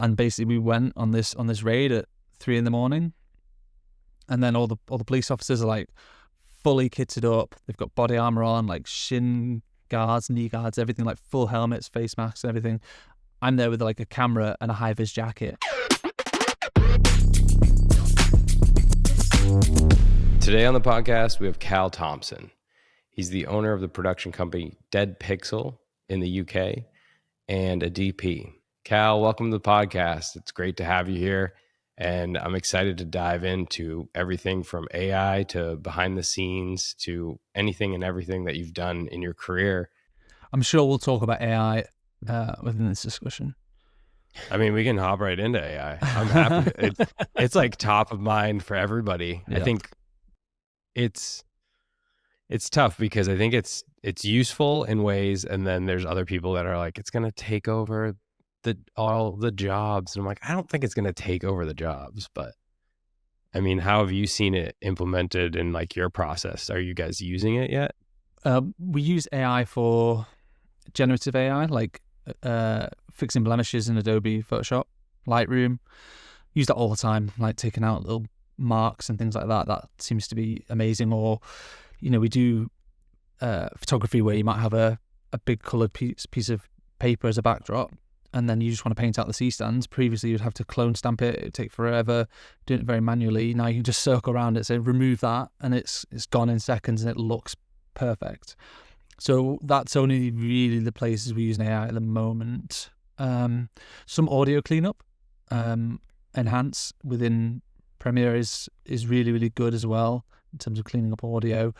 And basically we went on this raid at 3 a.m, and then all the police officers are like fully kitted up. They've got body armor on, like shin guards, knee guards, everything, like full helmets, face masks, everything. I'm there with like a camera and a high-vis jacket. Today on the podcast, we have Cal Thompson. He's the owner of the production company Dead Pixel in the UK and a DP. Cal, welcome to the podcast. It's great to have you here. And I'm excited to dive into everything from AI to behind the scenes to anything and everything that you've done in your career. I'm sure we'll talk about AI within this discussion. I mean, we can hop right into AI. I'm happy. It's like top of mind for everybody. Yeah. I think it's tough because I think it's useful in ways, and then there's other people that are like, it's going to take over all the jobs. And I'm like, I don't think it's going to take over the jobs, but I mean, how have you seen it implemented in like your process? Are you guys using it yet? We use AI for generative AI, like fixing blemishes in Adobe Photoshop, Lightroom. Use that all the time, like taking out little marks and things like that. That seems to be amazing. Or, you know, we do photography where you might have a big colored piece of paper as a backdrop, and then you just want to paint out the C-stands. Previously, you'd have to clone stamp it. It'd take forever, doing it very manually. Now you can just circle around it, say remove that, and it's gone in seconds, and it looks perfect. So that's only really the places we use AI at the moment. Some audio cleanup, enhance within Premiere is really, really good as well in terms of cleaning up audio.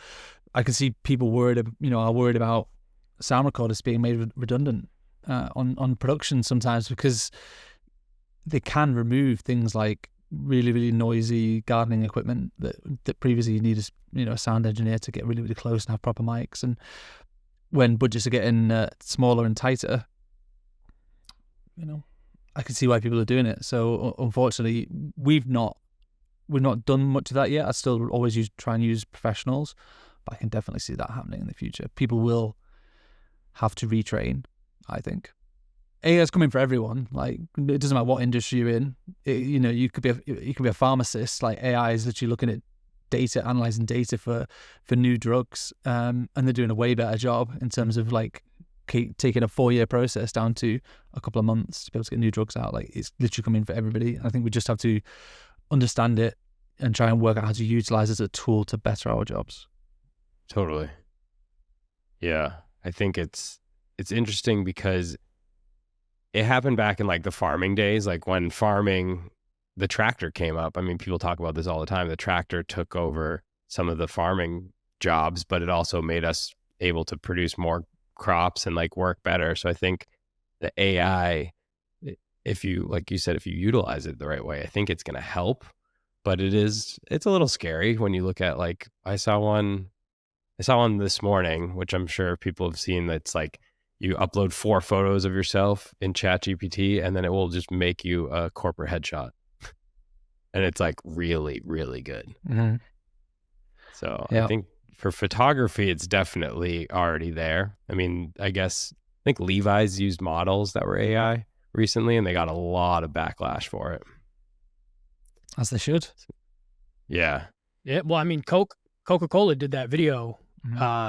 I can see people are worried about sound recorders being made redundant on production sometimes, because they can remove things like really, really noisy gardening equipment that previously you need a sound engineer to get really, really close and have proper mics. And when budgets are getting smaller and tighter, I can see why people are doing it. So unfortunately, we've not done much of that yet. I still always try and use professionals, but I can definitely see that happening in the future. People will have to retrain, I think. AI is coming for everyone. Like, it doesn't matter what industry you're in. You could be a pharmacist. Like, AI is literally looking at data, analyzing data for new drugs, and they're doing a way better job in terms of like taking a 4-year process down to a couple of months to be able to get new drugs out. Like, it's literally coming for everybody. I think we just have to understand it and try and work out how to utilize it as a tool to better our jobs. Totally. Yeah, I think it's interesting because it happened back in like the farming days, like when the tractor came up. I mean, people talk about this all the time. The tractor took over some of the farming jobs, but it also made us able to produce more crops and like work better. So I think the AI, if you utilize it the right way, I think it's going to help. But it's a little scary when you look at, like, I saw one this morning, which I'm sure people have seen, that's like you upload 4 photos of yourself in ChatGPT and then it will just make you a corporate headshot. And it's like really, really good. Mm-hmm. So I think for photography, it's definitely already there. I mean, I think Levi's used models that were AI recently and they got a lot of backlash for it. As they should. Yeah. Yeah. Well, I mean, Coca-Cola did that video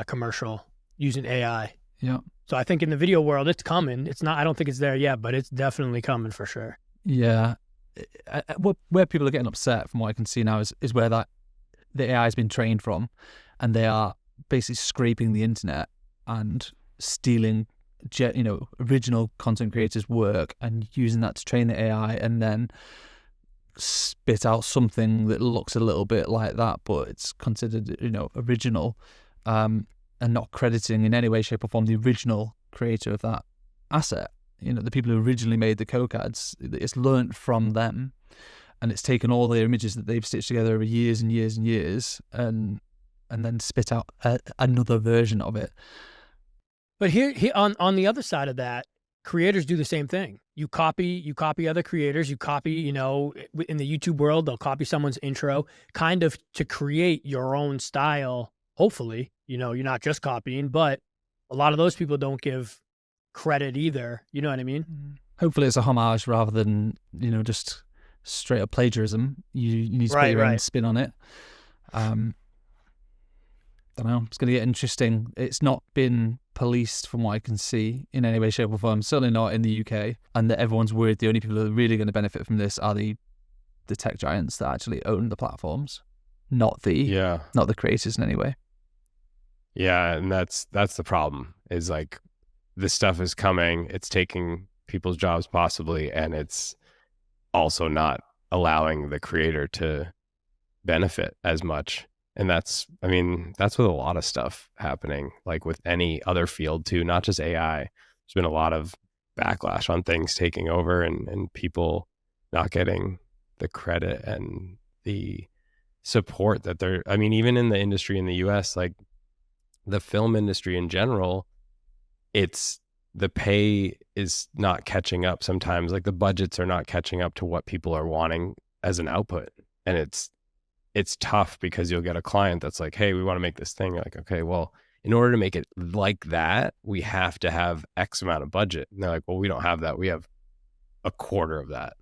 commercial using AI. Yeah. So I think in the video world, it's coming. It's not, I don't think it's there yet, but it's definitely coming for sure. Yeah. Where people are getting upset, from what I can see now, is where the AI has been trained from, and they are basically scraping the internet and stealing original content creators' work and using that to train the AI, and then spit out something that looks a little bit like that, but it's considered original, and not crediting in any way, shape or form the original creator of that asset. The people who originally made the Coke ads, it's learnt from them, and it's taken all their images that they've stitched together over years and years and years, and then spit out another version of it. But here on the other side of that, creators do the same thing. You copy other creators. You copy, in the YouTube world, they'll copy someone's intro, kind of to create your own style. Hopefully, you're not just copying, but a lot of those people don't give credit either. You know what I mean? hopefully it's a homage rather than, just straight up plagiarism. You need to put your own spin on it. Don't know. It's going to get interesting. It's not been policed from what I can see in any way, shape or form. Certainly not in the UK. And that everyone's worried the only people that are really going to benefit from this are the tech giants that actually own the platforms, not the creators in any way. Yeah, and that's the problem. Is like this stuff is coming. It's taking people's jobs possibly, and it's also not allowing the creator to benefit as much. And that's with a lot of stuff happening, like with any other field too, not just AI. There's been a lot of backlash on things taking over and people not getting the credit and the support that they're, even in the industry in the US, like the film industry in general, the pay is not catching up sometimes. Like the budgets are not catching up to what people are wanting as an output. And it's tough because you'll get a client that's like, hey, we want to make this thing. You're like, okay, well, in order to make it like that, we have to have X amount of budget. And they're like, well, we don't have that. We have a quarter of that,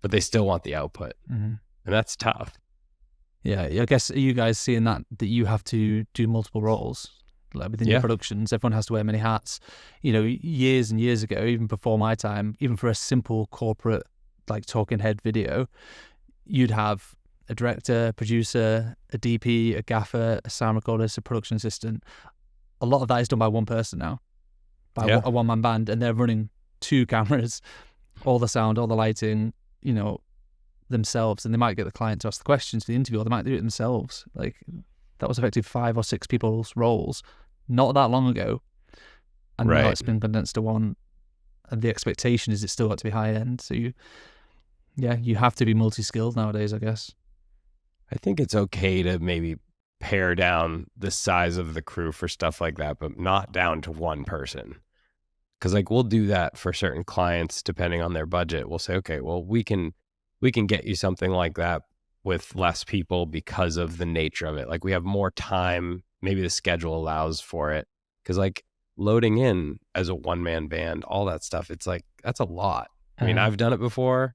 but they still want the output. Mm-hmm. And that's tough. Yeah. I guess, are you guys seeing that you have to do multiple roles? Like within your productions, everyone has to wear many hats. Years and years ago, even before my time, even for a simple corporate, like talking head video, you'd have a director, producer, a DP, a gaffer, a sound recordist, a production assistant. A lot of that is done by one person now, by a one-man band, and they're running 2 cameras, all the sound, all the lighting, themselves, and they might get the client to ask the questions for the interview, or they might do it themselves. Like, that was effectively 5 or 6 people's roles not that long ago, and now it's been condensed to one, and the expectation is it's still got to be high-end. So you have to be multi-skilled nowadays, I guess. I think it's okay to maybe pare down the size of the crew for stuff like that, but not down to one person. Because like we'll do that for certain clients depending on their budget. We'll say, okay, well, we can get you something like that with less people because of the nature of it. Like we have more time, maybe the schedule allows for it. Because like loading in as a one-man band, all that stuff, it's like, that's a lot. I've done it before.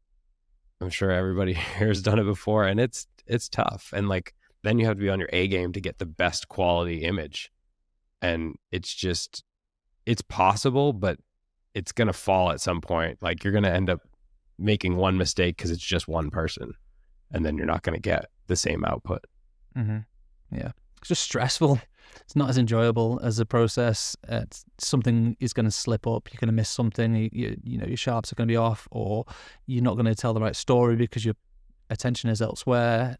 I'm sure everybody here has done it before, and it's tough. And like, then you have to be on your A game to get the best quality image. And it's possible, but it's going to fall at some point. Like you're going to end up making one mistake because it's just one person, and then you're not going to get the same output. Mm-hmm. Yeah. It's just stressful. It's not as enjoyable as a process. Something is going to slip up. You're going to miss something. Your sharps are going to be off, or you're not going to tell the right story because your attention is elsewhere.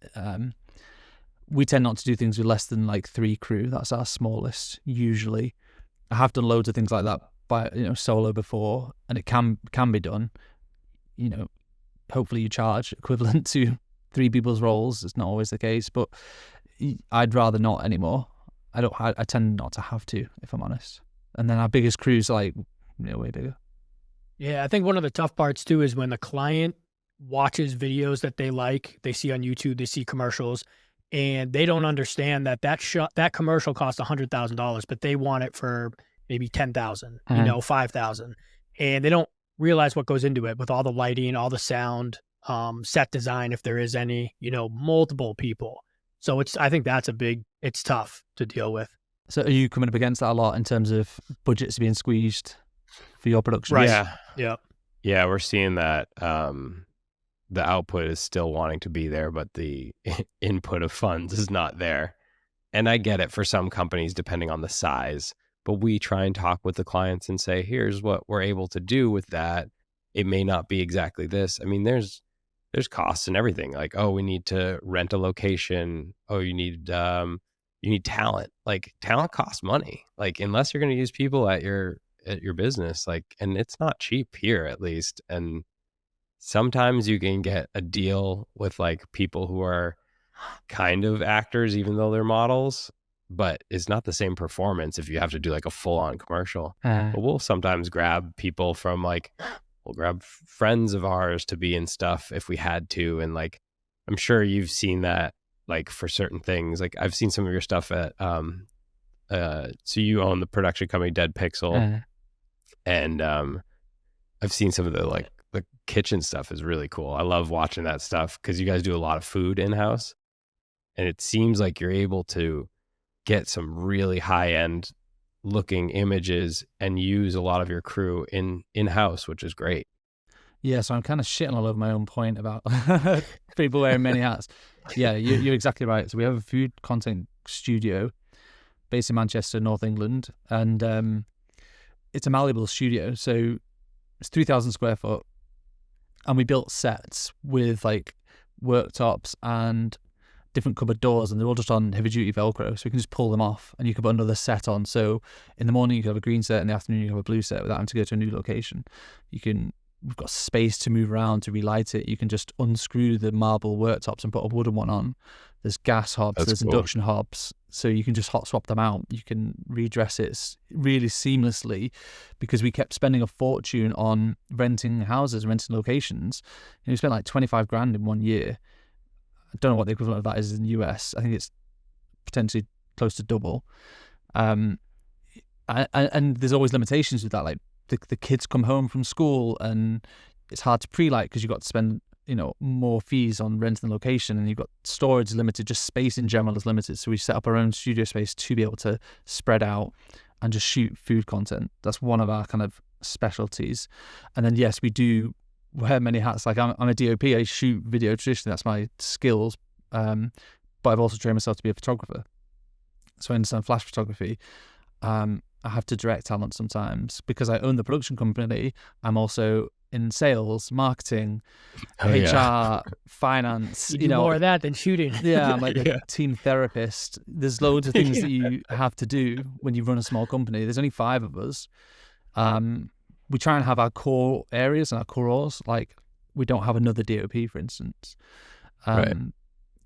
We tend not to do things with less than like 3 crew. That's our smallest usually. I have done loads of things like that by solo before, and it can be done. Hopefully you charge equivalent to 3 people's roles. It's not always the case, but I'd rather not anymore. I tend not to have to, if I'm honest. And then our biggest crews are like way bigger. Yeah, I think one of the tough parts too is when the client watches videos that they see on YouTube, they see commercials, and they don't understand that commercial costs $100,000, but they want it for maybe 10,000, 5,000, and they don't realize what goes into it with all the lighting, all the sound, set design, if there is any, multiple people. So I think that's it's tough to deal with. So are you coming up against that a lot in terms of budgets being squeezed for your production? Right. Yeah. Yeah. Yeah, we're seeing that. The output is still wanting to be there, but the input of funds is not there. And I get it for some companies, depending on the size, but we try and talk with the clients and say, here's what we're able to do with that. It may not be exactly this. There's costs and everything. Like, oh, we need to rent a location. Oh, you need talent. Like talent costs money. Like unless you're going to use people at your business, like, and it's not cheap here at least. And sometimes you can get a deal with like people who are kind of actors, even though they're models, but it's not the same performance if you have to do like a full on commercial. But we'll sometimes grab people from like, we'll grab friends of ours to be in stuff if we had to. And like, I'm sure you've seen that like for certain things. Like I've seen some of your stuff at, so you own the production company Dead Pixel. And I've seen some of the like kitchen stuff is really cool. I love watching that stuff because you guys do a lot of food in-house, and it seems like you're able to get some really high-end looking images and use a lot of your crew in-house, which is great. Yeah, so I'm kind of shitting all over my own point about people wearing many hats. Yeah, you're exactly right. So we have a food content studio based in Manchester, North England, and it's a malleable studio. So it's 3,000 square foot, and we built sets with like worktops and different cupboard doors, and they're all just on heavy duty Velcro, so we can just pull them off and you can put another set on. So in the morning you can have a green set, in the afternoon you can have a blue set without having to go to a new location. We've got space to move around to relight it. You can just unscrew the marble worktops and put a wooden one on. There's gas hobs, there's induction hobs, so you can just hot swap them out. You can redress it really seamlessly, because we kept spending a fortune on renting houses, renting locations. We spent like 25 grand in 1 year. I don't know what the equivalent of that is in the US. I think it's potentially close to double. And there's always limitations with that. Like the kids come home from school and it's hard to pre-light because you've got to spend, more fees on renting the location, and you've got storage limited, just space in general is limited. So we set up our own studio space to be able to spread out and just shoot food content. That's one of our kind of specialties. And then, yes, we do wear many hats. Like I'm a DOP, I shoot video traditionally, that's my skills. But I've also trained myself to be a photographer. So I understand flash photography. I have to direct talent sometimes because I own the production company. I'm also in sales, marketing, HR, finance. You do more of that than shooting. Yeah, I'm like a team therapist. There's loads of things that you have to do when you run a small company. There's only 5 of us. We try and have our core areas and our core roles. Like we don't have another DOP, for instance. Right.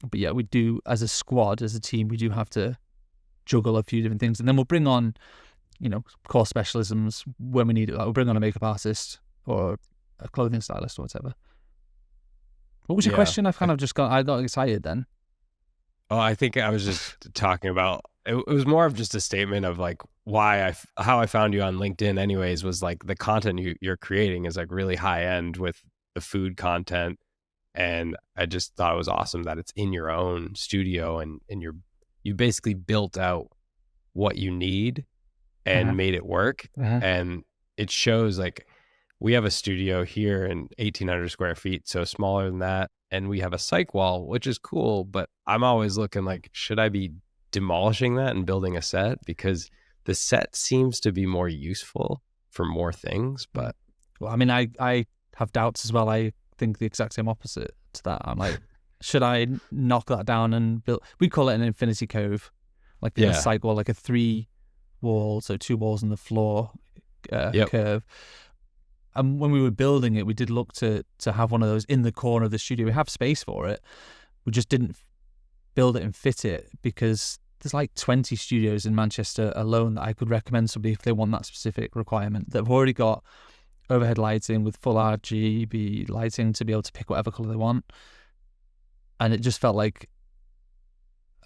But yeah, we do as a squad, as a team, we do have to juggle a few different things. And then we'll bring on, core specialisms when we need it. Like we'll bring on a makeup artist or a clothing stylist or whatever. What was your question? I got excited then. Oh, I think I was just talking about, it was more of just a statement of like how I found you on LinkedIn anyways, was like the content you're creating is like really high end with the food content. And I just thought it was awesome that it's in your own studio and you basically built out what you need and made it work. And it shows. Like we have a studio here in 1,800 square feet, so smaller than that. And we have a cyc wall, which is cool, but I'm always looking like, should I be demolishing that and building a set? Because the set seems to be more useful for more things. But well, I mean, I have doubts as well. I think the exact same opposite to that. I'm like, should I knock that down and build? We call it an infinity cove, like a cyc wall, like a 3 wall, so 2 walls on the floor curve. And when we were building it, we did look to have one of those in the corner of the studio. We have space for it. We just didn't build it and fit it because there's like 20 studios in Manchester alone that I could recommend somebody if they want that specific requirement, that have already got overhead lighting with full RGB lighting to be able to pick whatever color they want. And it just felt like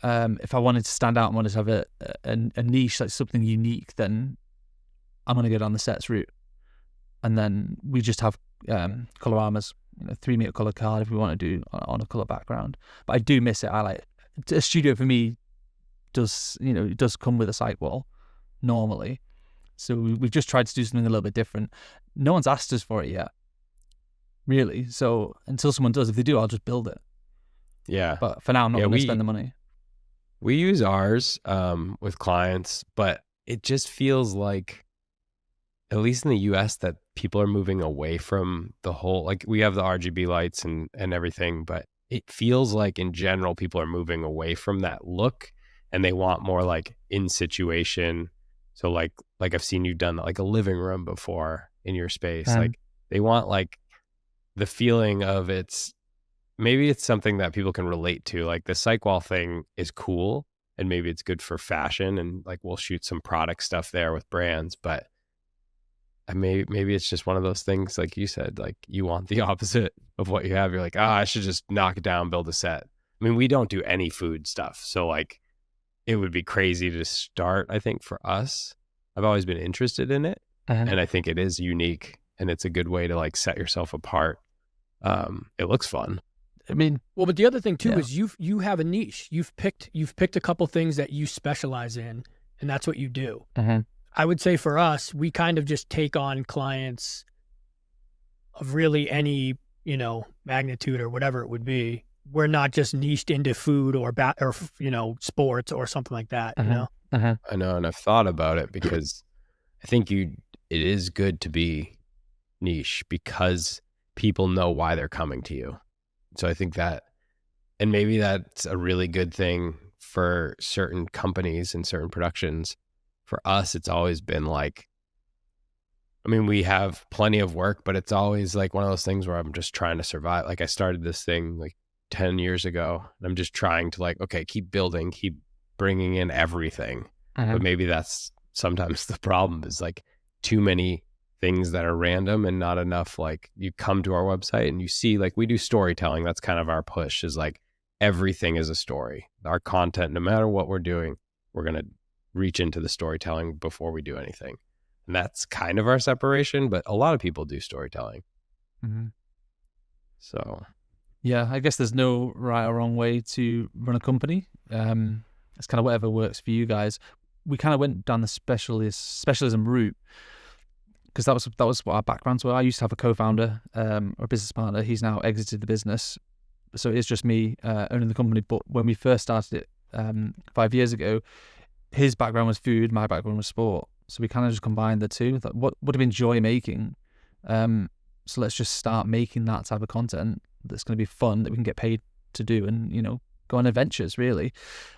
if I wanted to stand out and wanted to have a niche, like something unique, then I'm going to go down the sets route. And then we just have color-ramas, 3-meter color card if we want to do on a color background. But I do miss it. I like a studio for me does come with a cyc wall normally. So we've just tried to do something a little bit different. No one's asked us for it yet, really. So until someone does, if they do, I'll just build it. Yeah. But for now, I'm not going to spend the money. We use ours with clients, but it just feels like, at least in the US, that people are moving away from the whole, like we have the RGB lights and everything, but it feels like in general, people are moving away from that look and they want more like in situation. So like I've seen you done like a living room before in your space. Like they want like the feeling of maybe it's something that people can relate to. Like the cyc wall thing is cool and maybe it's good for fashion and like we'll shoot some product stuff there with brands, but maybe it's just one of those things, like you said, like you want the opposite of what you have. You're like, I should just knock it down, build a set. I mean, we don't do any food stuff. So like it would be crazy to start, I think, for us. I've always been interested in it. And I think it is unique and it's a good way to like set yourself apart. It looks fun. I mean, well, but the other thing too Yeah. is you have a niche. You've picked a couple things that you specialize in, and that's what you do. I would say for us, we kind of just take on clients of really any, you know, magnitude or whatever it would be. We're not just niched into food or you know, sports or something like that, you know? I know, and I've thought about it because I think it is good to be niche because people know why they're coming to you. So I think that, and maybe that's a really good thing for certain companies and certain productions. For us, it's always been like, I mean, we have plenty of work, but it's always like one of those things where I'm just trying to survive. Like I started this thing like 10 years ago, and I'm just trying to like, okay, keep building, keep bringing in everything. But maybe that's sometimes the problem is like too many things that are random and not enough. Like you come to our website and you see, like we do storytelling. That's kind of our push, is like everything is a story. Our content, no matter what we're doing, we're going to reach into the storytelling before we do anything. And that's kind of our separation, but a lot of people do storytelling. So yeah, I guess there's no right or wrong way to run a company. It's kind of whatever works for you guys. We kind of went down the specialism route because that was what our backgrounds were. I used to have a co-founder or a business partner. He's now exited the business, so it's just me owning the company. But when we first started it 5 years ago, his background was food, my background was sport. So we kind of just combined the two. What do we enjoy making? So let's just start making that type of content that's going to be fun, that we can get paid to do, and, you know, go on adventures, really.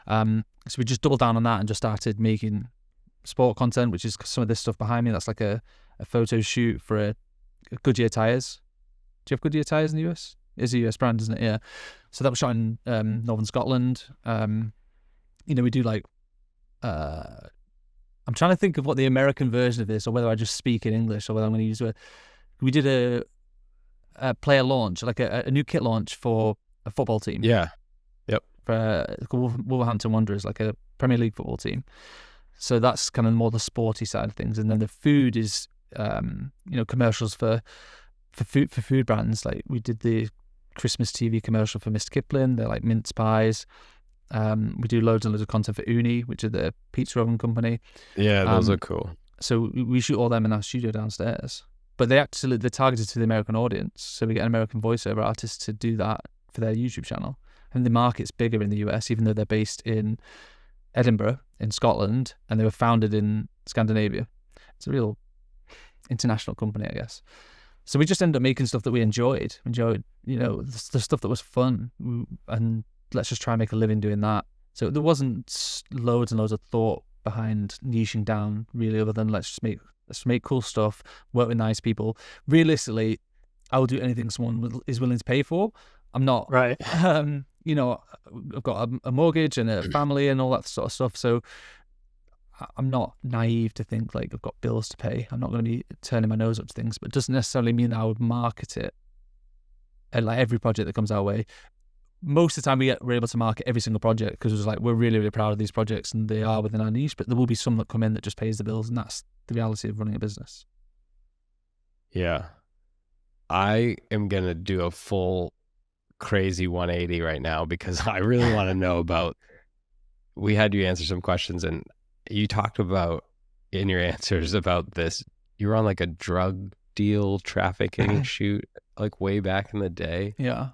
So we just doubled down on that and just started making sport content, which is some of this stuff behind me. That's like a photo shoot for a Goodyear tires. Do you have Goodyear tires in the US? It's a US brand, isn't it? Yeah. So that was shot in northern Scotland. You know, we do like, I'm trying to think of what the American version of this, or whether I just speak in English, or whether I'm going to use it. We did a player launch, like a new kit launch for a football team. yeah, For Wolverhampton Wanderers, like a Premier League football team. So that's kind of more the sporty side of things. And then the food is, you know, commercials for food brands. Like we did the Christmas TV commercial for Mr. Kipling. They're like mince pies. We do loads and loads of content for Uni, which is the pizza oven company. yeah, those are cool. So we shoot all them in our studio downstairs. But they're targeted to the American audience. So we get an American voiceover artist to do that for their YouTube channel. And the market's bigger in the US, even though they're based in Edinburgh, in Scotland, and they were founded in Scandinavia. It's a real international company, I guess. So we just ended up making stuff that we enjoyed, you know, the stuff that was fun, and let's just try and make a living doing that. So there wasn't loads and loads of thought behind niching down, really, other than let's make cool stuff, work with nice people. Realistically, I will do anything someone is willing to pay for. I'm not, Right. You know, I've got a mortgage and a family and all that sort of stuff. So I'm not naive to think like I've got bills to pay. I'm not going to be turning my nose up to things, but it doesn't necessarily mean that I would market it. And like every project that comes our way, most of the time we're able to market every single project because it's like we're really, really proud of these projects and they are within our niche, but there will be some that come in that just pays the bills, and that's the reality of running a business. Yeah. I am going to do a full crazy 180 right now because I really want to know about, we had you answer some questions and you talked about in your answers about this, you were on like a drug deal trafficking shoot like way back in the day. Yeah.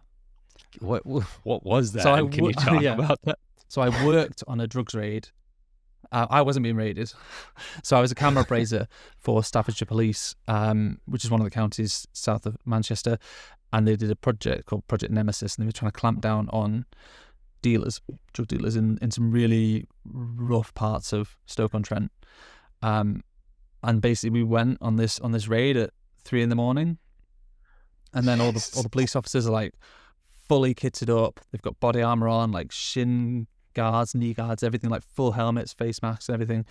What was that? So And can you talk about that? So I worked on a drugs raid. I wasn't being raided. So I was a camera appraiser for Staffordshire Police, which is one of the counties south of Manchester. And they did a project called Project Nemesis, and they were trying to clamp down on drug dealers in some really rough parts of Stoke-on-Trent. And basically we went on this raid at 3 a.m. And then all the police officers are like fully kitted up. They've got body armor on, like shin guards, knee guards, everything, like full helmets, face masks, everything.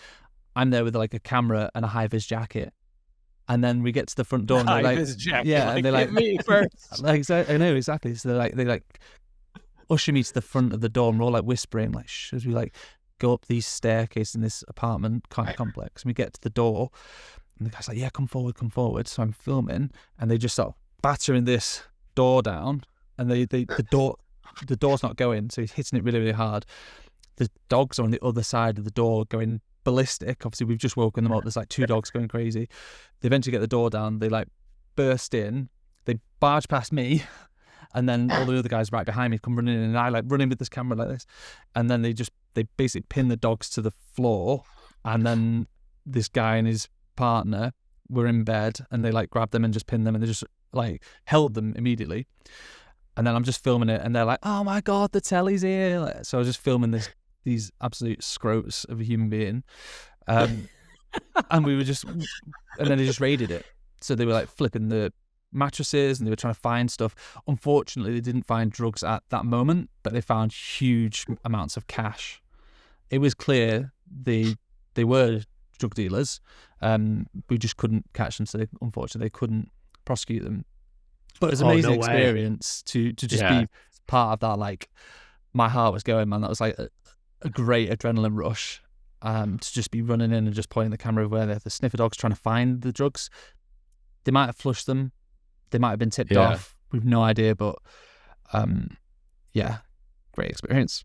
I'm there with like a camera and a high-vis jacket. And then we get to the front door and they're like, jacket, yeah, and they're like, me first. like, I know exactly. So they like usher me to the front of the door and we're all like whispering, like, shh, as we like go up these staircases in this apartment complex. And we get to the door And the guy's like, yeah, come forward. So I'm filming, and they just start battering this door down, and the door's not going, so he's hitting it really, really hard. The dogs are on the other side of the door going ballistic. Obviously, we've just woken them up. There's like 2 dogs going crazy. They eventually get the door down. They like burst in. They barge past me, and then all the other guys right behind me come running in, and I like run in with this camera like this, and then they basically pin the dogs to the floor, and then this guy and his partner were in bed, and they like grabbed them and just pinned them, and they just like held them immediately. And then I'm just filming it, and they're like, "Oh my god, the telly's here!" Like, so I was just filming these absolute scrotes of a human being, and we were just, and then they just raided it. So they were like flipping the mattresses, and they were trying to find stuff. Unfortunately, they didn't find drugs at that moment, but they found huge amounts of cash. It was clear they were drug dealers. We just couldn't catch them, so unfortunately they couldn't prosecute them. But it was an amazing experience to just be part of that. Like, my heart was going, man. That was like a great adrenaline rush. To just be running in and just pointing the camera where the sniffer dogs trying to find the drugs. They might have flushed them. They might have been tipped off. We've no idea, but great experience.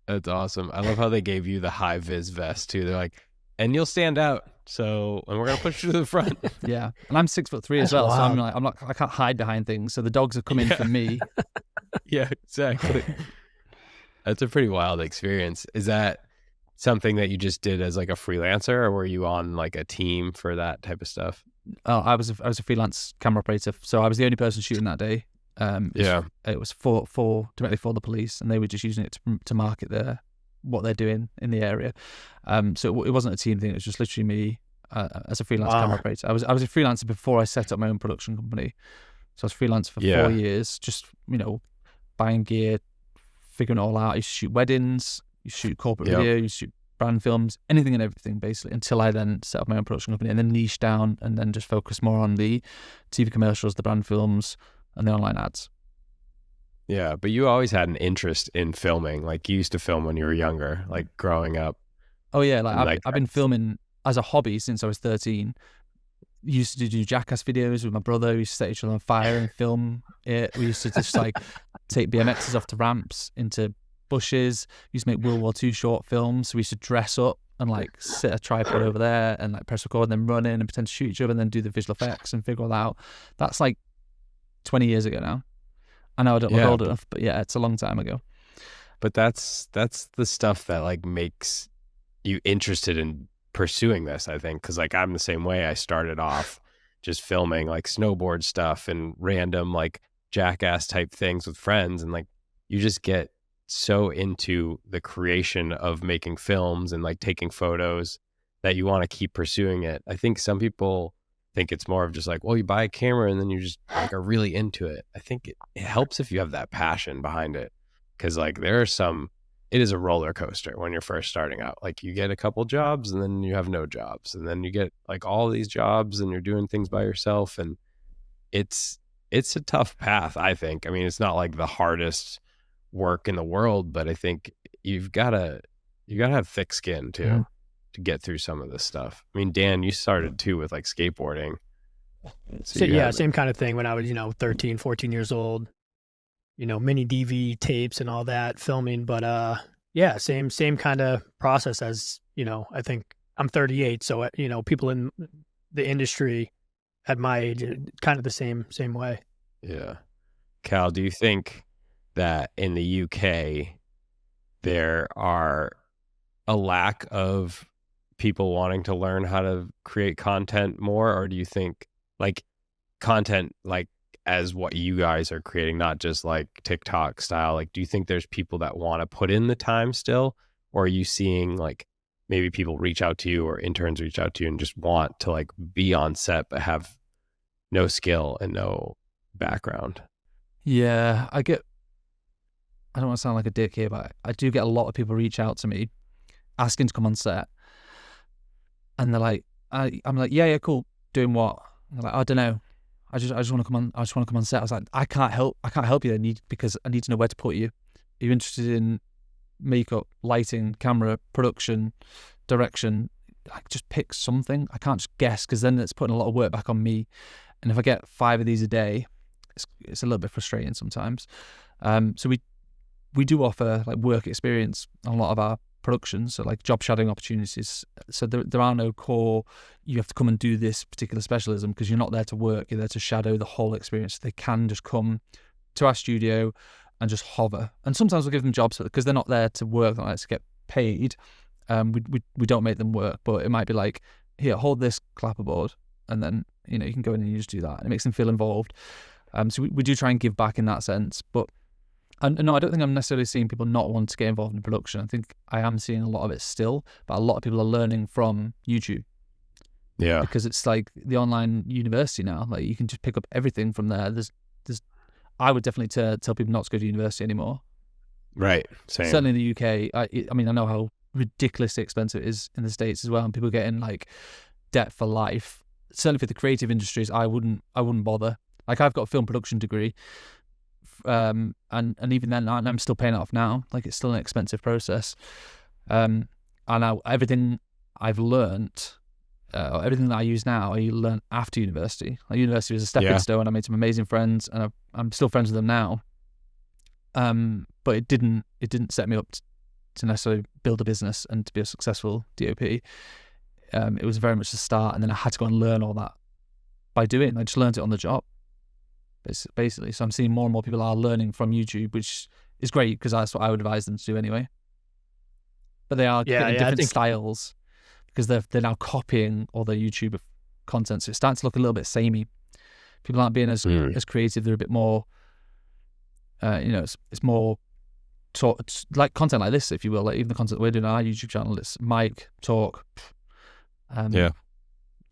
That's awesome. I love how they gave you the high vis vest too. They're like, and you'll stand out. So, and we're gonna push you to the front. Yeah, and I'm 6'3" as well. Wild. So I can't hide behind things. So the dogs are coming for me. Yeah, exactly. That's a pretty wild experience. Is that something that you just did as like a freelancer, or were you on like a team for that type of stuff? Oh, I was a freelance camera operator, so I was the only person shooting that day. It was directly for the police, and they were just using it to market what they're doing in the area. So it wasn't a team thing. It was just literally me as a freelance camera operator. I was a freelancer before I set up my own production company. So I was freelance for 4 years, just buying gear, figuring it all out. I used to shoot weddings, you shoot corporate video, you shoot brand films, anything and everything basically, until I then set up my own production company and then niche down and then just focus more on the TV commercials, the brand films, and the online ads. Yeah, but you always had an interest in filming. Like, you used to film when you were younger, like growing up. Oh yeah, I've been filming as a hobby since I was 13. Used to do Jackass videos with my brother. We used to set each other on fire and film it. We used to just like take BMXs off to ramps into bushes. We used to make World War II short films. So we used to dress up and like sit a tripod over there and like press record and then run in and pretend to shoot each other and then do the visual effects and figure all that out. That's like 20 years ago now. I know I don't look old enough, but yeah, it's a long time ago. But that's the stuff that like makes you interested in pursuing this, I think, because like I'm the same way. I started off just filming like snowboard stuff and random like Jackass type things with friends, and like you just get so into the creation of making films and like taking photos that you want to keep pursuing it. I think some people think it's more of just like, well, you buy a camera and then you just like are really into it. I think it helps if you have that passion behind it, because like it is a roller coaster when you're first starting out. Like, you get a couple jobs and then you have no jobs, and then you get like all these jobs and you're doing things by yourself, and it's a tough path, I think. I mean, it's not like the hardest work in the world, but I think you gotta have thick skin too to get through some of this stuff. I mean, Dan, you started too with like skateboarding. So same kind of thing when I was 13, 14 years old. Mini DV tapes and all that, filming. But same kind of process as, I think I'm 38. So, people in the industry at my age, kind of the same way. Yeah. Cal, do you think that in the UK, there are a lack of people wanting to learn how to create content more? Or do you think like content, like, as what you guys are creating, not just like TikTok style, like, do you think there's people that want to put in the time still? Or are you seeing like maybe people reach out to you or interns reach out to you and just want to like be on set but have no skill and no background? Yeah, I don't want to sound like a dick here, but I do get a lot of people reach out to me asking to come on set. And they're like, I'm like, yeah, cool. Doing what? And they're like, I don't know. I just want to come on. I just want to come on set. I was like, I can't help you. Because I need to know where to put you. Are you interested in makeup, lighting, camera, production, direction? just pick something. I can't just guess, because then it's putting a lot of work back on me. And if I get 5 of these a day, it's a little bit frustrating sometimes. So we do offer like work experience on a lot of our productions, so like job shadowing opportunities. So there are no core, you have to come and do this particular specialism, because you're not there to work, you're there to shadow the whole experience. They can just come to our studio and just hover. And sometimes we'll give them jobs because they're not there to work, they're not there to get paid. We don't make them work, but it might be like, here, hold this clapperboard, and then you can go in and you just do that, and it makes them feel involved. So we do try and give back in that sense. But no, I don't think I'm necessarily seeing people not want to get involved in production. I think I am seeing a lot of it still, but a lot of people are learning from YouTube. Yeah, because it's like the online university now. Like, you can just pick up everything from there. There's I would definitely tell people not to go to university anymore. Right. Same. Certainly in the UK. I mean, I know how ridiculously expensive it is in the States as well, and people get in like debt for life. Certainly for the creative industries, I wouldn't bother. Like, I've got a film production degree, and even then, I'm still paying it off now. Like, it's still an expensive process. And everything I've learnt, everything that I use now, I learned after university. Like, university was a stepping stone. I made some amazing friends, and I'm still friends with them now. But it didn't set me up to necessarily build a business and to be a successful DOP. It was very much the start, and then I had to go and learn all that by doing. I just learned it on the job, basically. So I'm seeing more and more people are learning from YouTube, which is great, because that's what I would advise them to do anyway. But they are getting different styles, because they're now copying all their YouTube content, so it's starting to look a little bit samey. People aren't being as creative. They're a bit more, it's more it's like content like this, if you will. Like, even the content we're doing on our YouTube channel, it's mic, talk.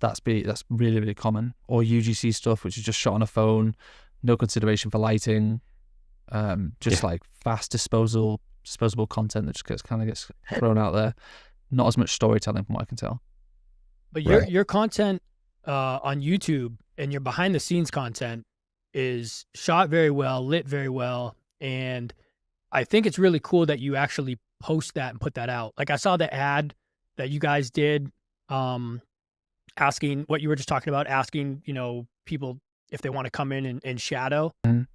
That's really, really common. Or UGC stuff, which is just shot on a phone, no consideration for lighting, like fast disposable content that just gets thrown out there. Not as much storytelling, from what I can tell. But your content on YouTube and your behind the scenes content is shot very well, lit very well, and I think it's really cool that you actually post that and put that out. Like, I saw the ad that you guys did, asking what you were just talking about, asking, people if they want to come in and shadow.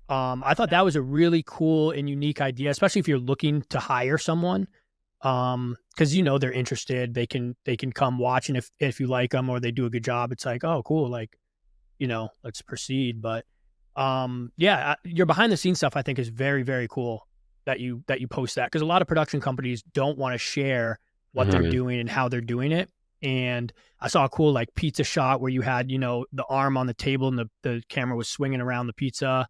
I thought that was a really cool and unique idea, especially if you're looking to hire someone. Because they're interested, they can come watch, and if you like them or they do a good job, it's like, oh, cool, like, let's proceed. But your behind the scenes stuff, I think, is very, very cool that you post that, because a lot of production companies don't want to share what they're doing and how they're doing it. And I saw a cool like pizza shot where you had the arm on the table and the camera was swinging around the pizza,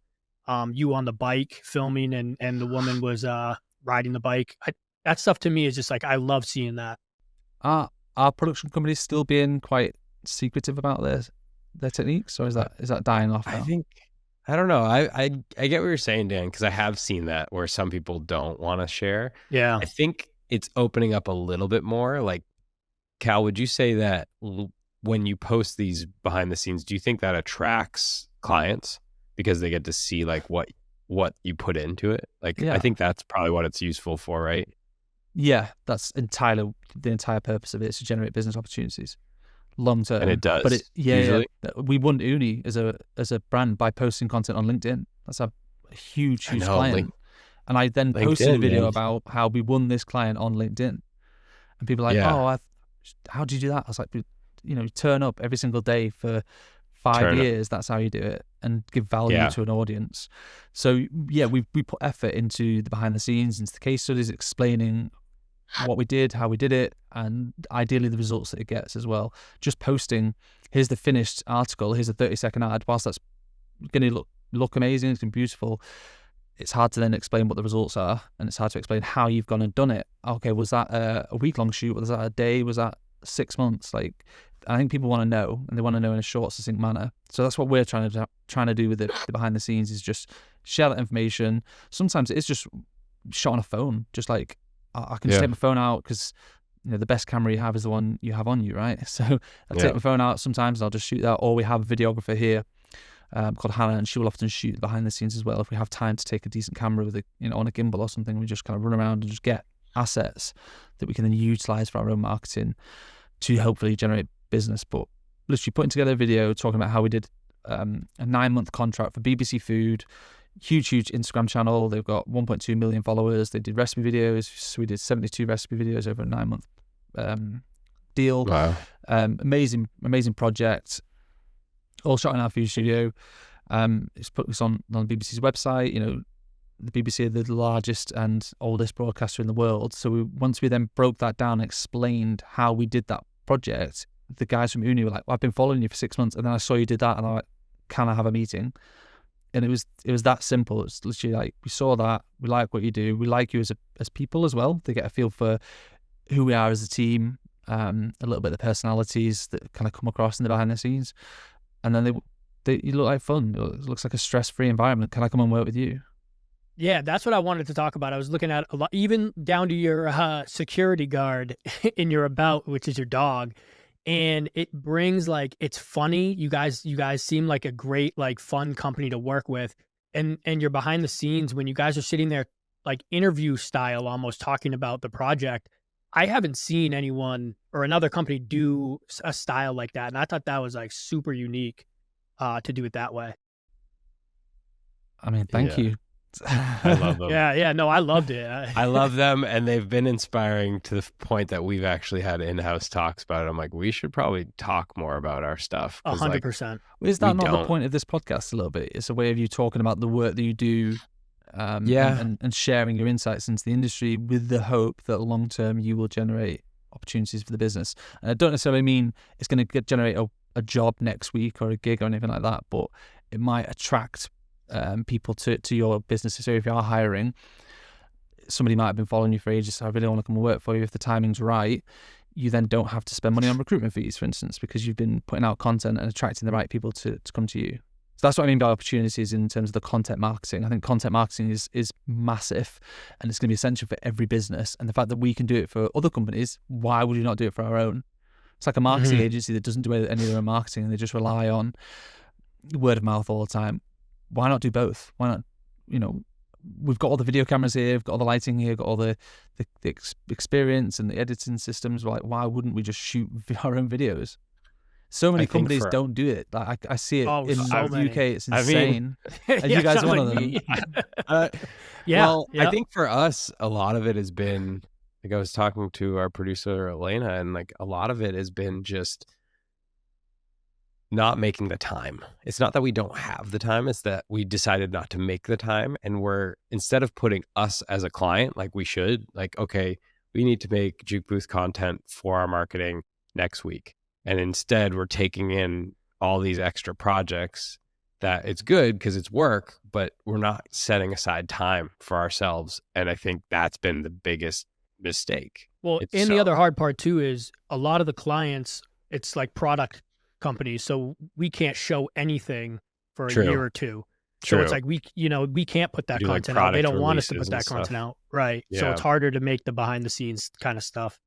you on the bike filming, and the woman was riding the bike. That stuff to me is just like, I love seeing that. Are production companies still being quite secretive about their techniques, or is that dying off now? I don't know. I get what you're saying, Dan, because I have seen that where some people don't want to share. Yeah. I think it's opening up a little bit more. Like, Cal, would you say that when you post these behind the scenes, do you think that attracts clients because they get to see like what you put into it? Like, I think that's probably what it's useful for, right? Yeah, that's entirely the entire purpose of it, is to generate business opportunities long term. And it does. But usually. We won Uni as a brand by posting content on LinkedIn. That's a huge client. And I then posted a video about how we won this client on LinkedIn. And people are like, how do you do that? I was like, turn up every single day for 5 years. That's how you do it, and give value to an audience. So we put effort into the behind the scenes, into the case studies, explaining what we did, how we did it, and ideally the results that it gets as well. Just posting, here's the finished article, here's a 30-second ad. Whilst that's going to look amazing, it's going to be beautiful, it's hard to then explain what the results are, and it's hard to explain how you've gone and done it. Okay, was that a week-long shoot? Was that a day? Was that 6 months? Like, I think people want to know, and they want to know in a short, succinct manner. So that's what we're trying to do with the behind the scenes, is just share that information. Sometimes it is just shot on a phone, just like, I can just take my phone out, because the best camera you have is the one you have on you, right? So I take my phone out sometimes, and I'll just shoot that. Or we have a videographer here called Hannah, and she will often shoot behind the scenes as well. If we have time to take a decent camera with on a gimbal or something, we just kind of run around and just get assets that we can then utilize for our own marketing. to hopefully generate business. But literally putting together a video talking about how we did a 9-month contract for BBC Food, huge Instagram channel. They've got 1.2 million followers. They did recipe videos. So we did 72 recipe videos over a 9-month deal. Wow. Amazing project. All shot in our food studio. It's put this on the BBC's website. You know, the BBC are the largest and oldest broadcaster in the world. So once we then broke that down and explained how we did that project, the guys from Uni were like, well, I've been following you for 6 months, and then I saw you did that, and I'm like, can I have a meeting? And it was that simple. It's literally like, we saw that, we like what you do, we like you as people as well. They get a feel for who we are as a team, a little bit of the personalities that kind of come across in the behind the scenes, and then you look like fun. It looks like a stress-free environment. Can I come and work with you? Yeah, that's what I wanted to talk about. I was looking at a lot, even down to your security guard in your about, which is your dog. And it brings, like, it's funny. You guys seem like a great, like, fun company to work with. And you're behind the scenes when you guys are sitting there, like, interview style, almost talking about the project. I haven't seen anyone or another company do a style like that. And I thought that was, like, super unique to do it that way. I mean, thank you. I love them. Yeah. No, I loved it. I love them, and they've been inspiring to the point that we've actually had in-house talks about it. I'm like, we should probably talk more about our stuff. 100%. Is that not the point of this podcast a little bit? It's a way of you talking about the work that you do, and sharing your insights into the industry with the hope that long-term you will generate opportunities for the business. And I don't necessarily mean it's going to generate a job next week or a gig or anything like that, but it might attract people to your business. So if you are hiring, somebody might have been following you for ages, so I really want to come and work for you. If the timing's right, you then don't have to spend money on recruitment fees, for instance, because you've been putting out content and attracting the right people to come to you. So that's what I mean by opportunities in terms of the content marketing. I think content marketing is massive, and it's going to be essential for every business. And the fact that we can do it for other companies, why would you not do it for our own? It's like a marketing agency that doesn't do any of their own marketing, and they just rely on word of mouth all the time. Why not do both? Why not, we've got all the video cameras here, we've got all the lighting here, got all the experience and the editing systems. Like, why wouldn't we just shoot our own videos? So many companies don't do it. Like, I see it in the UK. It's insane. And you guys are one of them. I think for us, a lot of it has been, like, I was talking to our producer, Elena, and like a lot of it has been just not making the time. It's not that we don't have the time, it's that we decided not to make the time. And instead of putting us as a client, like we should, like, okay, we need to make Juke Booth content for our marketing next week. And instead we're taking in all these extra projects that it's good because it's work, but we're not setting aside time for ourselves. And I think that's been the biggest mistake. Well, the other hard part too is a lot of the clients, it's like product companies, so we can't show anything for a year or two. So it's like we can't put that content out. They don't want us to put that content out, right? Yeah. So it's harder to make the behind the scenes kind of stuff.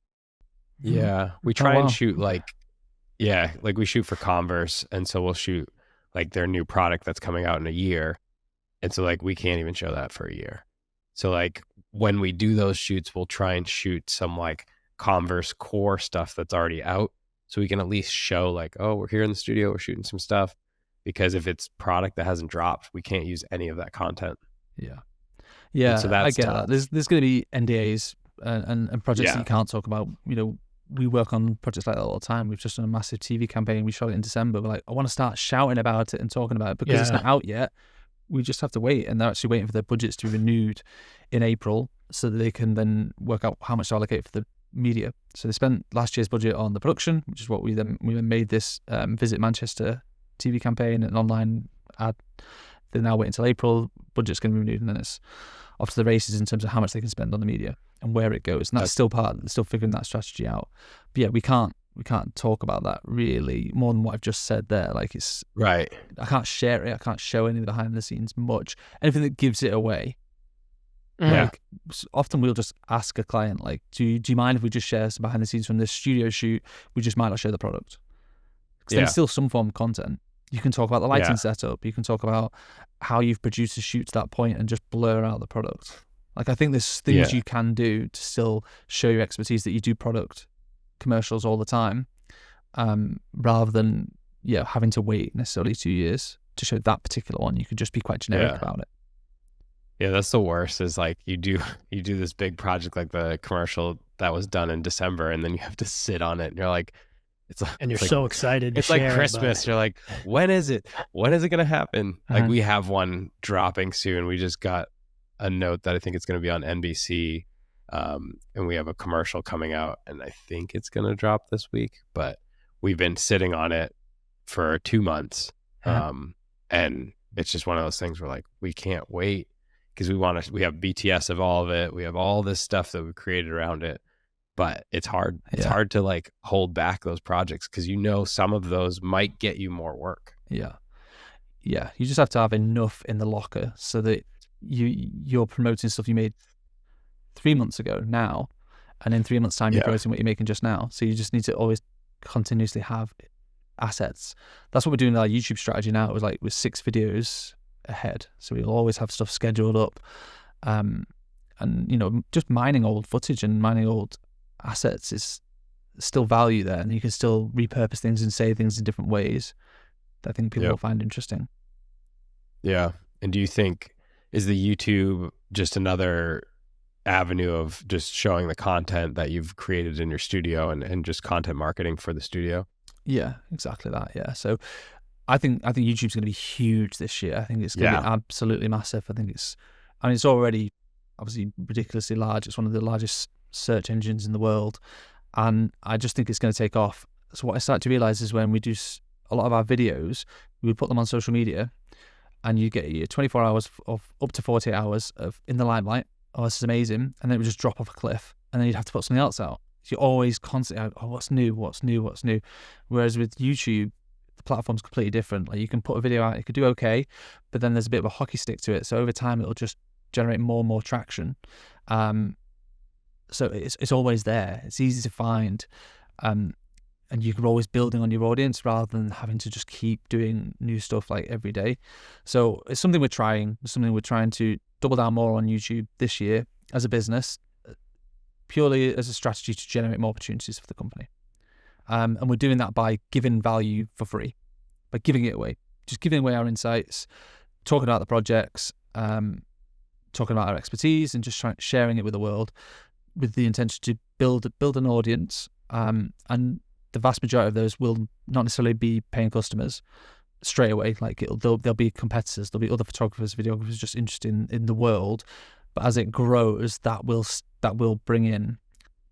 Yeah, we try and shoot we shoot for Converse, and so we'll shoot like their new product that's coming out in a year, and so like we can't even show that for a year. So like when we do those shoots, we'll try and shoot some like Converse core stuff that's already out, so we can at least show like, oh, we're here in the studio, we're shooting some stuff. Because if it's product that hasn't dropped, we can't use any of that content. Yeah. So I get that. There's going to be NDAs and projects that you can't talk about. We work on projects like that all the time. We've just done a massive TV campaign. We shot it in December. We're like, I want to start shouting about it and talking about it because it's not out yet. We just have to wait, and they're actually waiting for their budgets to be renewed in April so that they can then work out how much to allocate for the media. So they spent last year's budget on the production, which is what we then made this Visit Manchester TV campaign and online ad. They're now waiting until April. Budget's going to be renewed, and then it's off to the races in terms of how much they can spend on the media and where it goes. And that's still still figuring that strategy out. But yeah, we can't talk about that really more than what I've just said there. Like, it's right. I can't share it. I can't show any of the behind the scenes much. Anything that gives it away. Like, often we'll just ask a client, like, do you mind if we just share some behind the scenes from this studio shoot? We just might not share the product. Because there's still some form of content. You can talk about the lighting setup. You can talk about how you've produced a shoot to that point and just blur out the product. Like, I think there's things you can do to still show your expertise that you do product commercials all the time, rather than having to wait necessarily 2 years to show that particular one. You could just be quite generic about it. Yeah, that's the worst, is like you do this big project like the commercial that was done in December, and then you have to sit on it, and you're like, you're so excited. It's like Christmas. You're like, when is it? When is it going to happen? Like, we have one dropping soon. We just got a note that I think it's going to be on NBC, and we have a commercial coming out, and I think it's going to drop this week. But we've been sitting on it for 2 months, and it's just one of those things where like we can't wait, because we have BTS of all of it. We have all this stuff that we created around it, but it's hard. It's hard to like hold back those projects, because some of those might get you more work. Yeah. You just have to have enough in the locker so that you're promoting stuff you made 3 months ago now, and in 3 months' time you're promoting what you're making just now. So you just need to always continuously have assets. That's what we're doing in our YouTube strategy now. It was like with 6 videos ahead, so we'll always have stuff scheduled up, and just mining old footage and mining old assets is still value there, and you can still repurpose things and say things in different ways that I think people will find interesting. Yeah. And do you think, is the YouTube just another avenue of just showing the content that you've created in your studio and just content marketing for the studio? Yeah, exactly that. Yeah. So I think YouTube's going to be huge this year. I think it's going to be absolutely massive. I think it's already obviously ridiculously large. It's one of the largest search engines in the world, and I just think it's going to take off. So what I started to realize is when we do a lot of our videos, we would put them on social media, and you get your 24 hours of up to 48 hours of in the limelight. Oh, this is amazing. And then it would just drop off a cliff, and then you'd have to put something else out. So you're always constantly, oh, what's new? Whereas with YouTube, the platform's completely different. Like, you can put a video out, it could do okay, but then there's a bit of a hockey stick to it. So over time, it'll just generate more and more traction. So it's always there. It's easy to find. And you're always building on your audience rather than having to just keep doing new stuff like every day. So it's something we're trying. It's something we're trying to double down more on YouTube this year as a business, purely as a strategy to generate more opportunities for the company. And we're doing that by giving value for free, by giving it away, just giving away our insights, talking about the projects, talking about our expertise, and just sharing it with the world, with the intention to build an audience. And the vast majority of those will not necessarily be paying customers straight away. Like, there'll be competitors, there'll be other photographers, videographers just interested in the world. But as it grows, that will bring in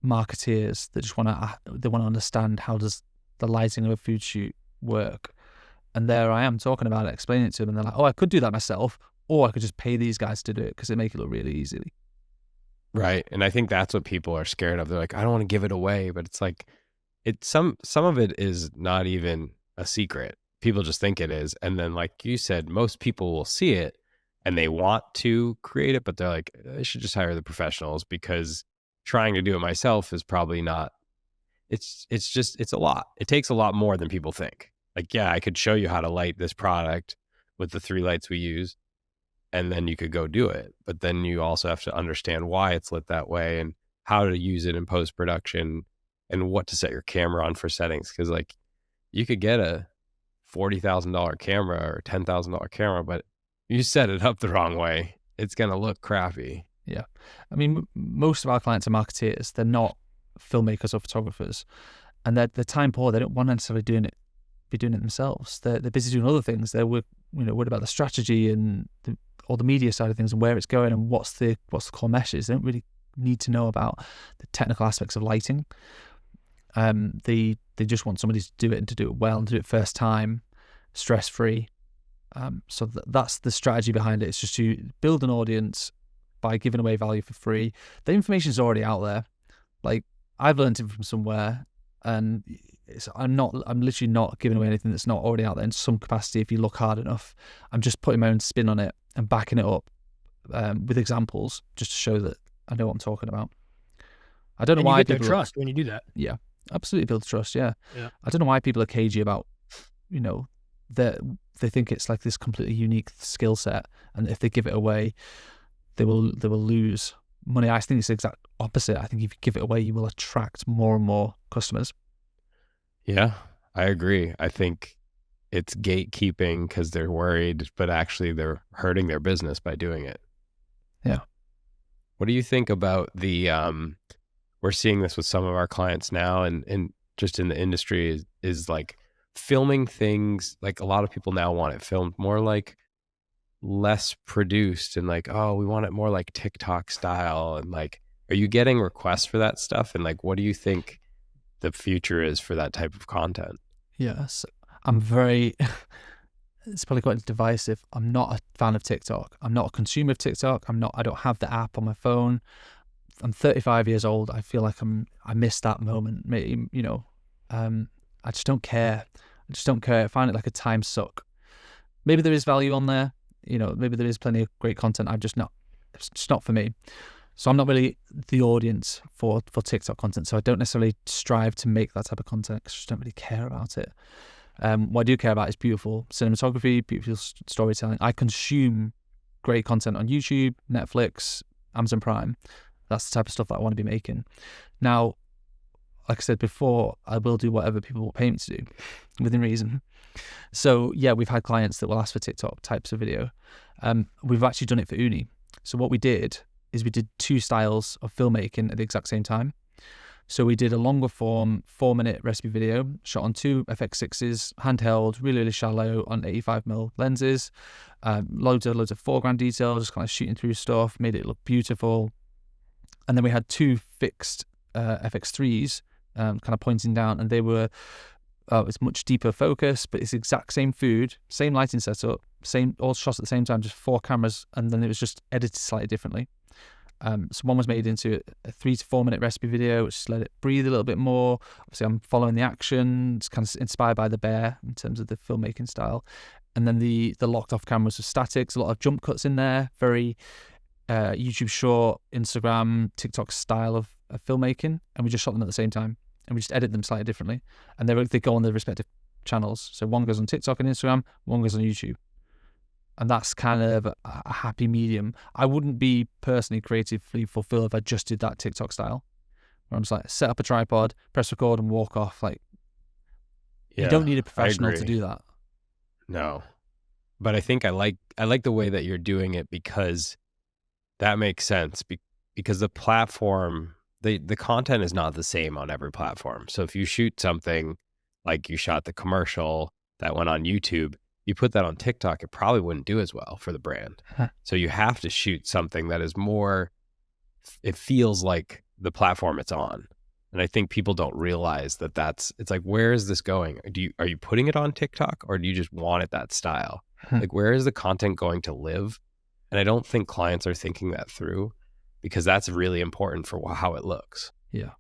marketeers that just want to understand, how does the lighting of a food shoot work? And there I am talking about it, explaining it to them, and they're like, oh, I could do that myself, or I could just pay these guys to do it, because they make it look really easy. Right. And I think that's what people are scared of. They're like, I don't want to give it away, but it's like, some of it is not even a secret. People just think it is. And then, like you said, most people will see it and they want to create it, but they're like, I should just hire the professionals, because trying to do it myself is probably not, it's a lot. It takes a lot more than people think. Like, yeah, I could show you how to light this product with the 3 lights we use, and then you could go do it. But then you also have to understand why it's lit that way, and how to use it in post-production, and what to set your camera on for settings. Because like, you could get a $40,000 camera or $10,000 camera, but you set it up the wrong way, it's going to look crappy. Yeah. I mean, most of our clients are marketeers. They're not filmmakers or photographers, and they're time poor. They don't want to necessarily be doing it themselves. They're busy doing other things. They're worried about the strategy and all the media side of things, and where it's going, and what's the core message. They don't really need to know about the technical aspects of lighting. They just want somebody to do it, and to do it well, and do it first time, stress free. So that's the strategy behind it. It's just to build an audience by giving away value for free. The information is already out there. Like, I've learned it from somewhere, and I'm literally not giving away anything that's not already out there in some capacity. If you look hard enough, I'm just putting my own spin on it and backing it up with examples, just to show that I know what I'm talking about. I don't know why people trust when you do that. Yeah, absolutely build trust. Yeah. I don't know why people are cagey about, they think it's like this completely unique skill set, and if they give it away, they will lose money. I think it's the exact opposite. I think if you give it away, you will attract more and more customers. Yeah, I agree. I think it's gatekeeping because they're worried, but actually they're hurting their business by doing it. Yeah. What do you think about the, we're seeing this with some of our clients now and just in the industry is like filming things, like a lot of people now want it filmed more like less produced and like, oh, we want it more like TikTok style. And like, are you getting requests for that stuff? And like, what do you think the future is for that type of content? Yes. I'm very, it's probably quite divisive. I'm not a fan of TikTok. I'm not a consumer of TikTok. I don't have the app on my phone. I'm 35 years old. I feel like I missed that moment. Maybe, I just don't care. I find it like a time suck. Maybe there is value on there. Maybe there is plenty of great content. It's just not for me. So I'm not really the audience for TikTok content. So I don't necessarily strive to make that type of content because I just don't really care about it. What I do care about is beautiful cinematography, beautiful storytelling. I consume great content on YouTube, Netflix, Amazon Prime. That's the type of stuff that I want to be making. Now, like I said before, I will do whatever people will pay me to do within reason. So yeah, we've had clients that will ask for TikTok types of video. We've actually done it for uni. So what we did is we did 2 styles of filmmaking at the exact same time. So we did a longer form 4-minute recipe video shot on 2 FX6s, handheld, really, really shallow on 85mm lenses, loads of foreground detail, just kind of shooting through stuff, made it look beautiful. And then we had 2 fixed FX3s kind of pointing down, and they were, it's much deeper focus, but it's the exact same food, same lighting setup, same, all shots at the same time, just 4 cameras, and then it was just edited slightly differently. So one was made into a 3 to 4 minute recipe video, which just let it breathe a little bit more. Obviously, I'm following the action. It's kind of inspired by The Bear in terms of the filmmaking style. And then the locked off cameras were statics, a lot of jump cuts in there, very YouTube short, Instagram, TikTok style of filmmaking. And we just shot them at the same time. And we just edit them slightly differently. And they go on their respective channels. So one goes on TikTok and Instagram, one goes on YouTube. And that's kind of a happy medium. I wouldn't be personally creatively fulfilled if I just did that TikTok style, where I'm just like, set up a tripod, press record, and walk off. Like, you don't need a professional to do that. No, but I think I like the way that you're doing it because that makes sense. Because the platform, the content is not the same on every platform. So if you shoot something like you shot the commercial that went on YouTube, you put that on TikTok, it probably wouldn't do as well for the brand. So you have to shoot something that is more, it feels like the platform it's on. And I think people don't realize that it's like, where is this going? Are you putting it on TikTok or do you just want it that style? Like, where is the content going to live? And I don't think clients are thinking that through because that's really important for how it looks. Yeah.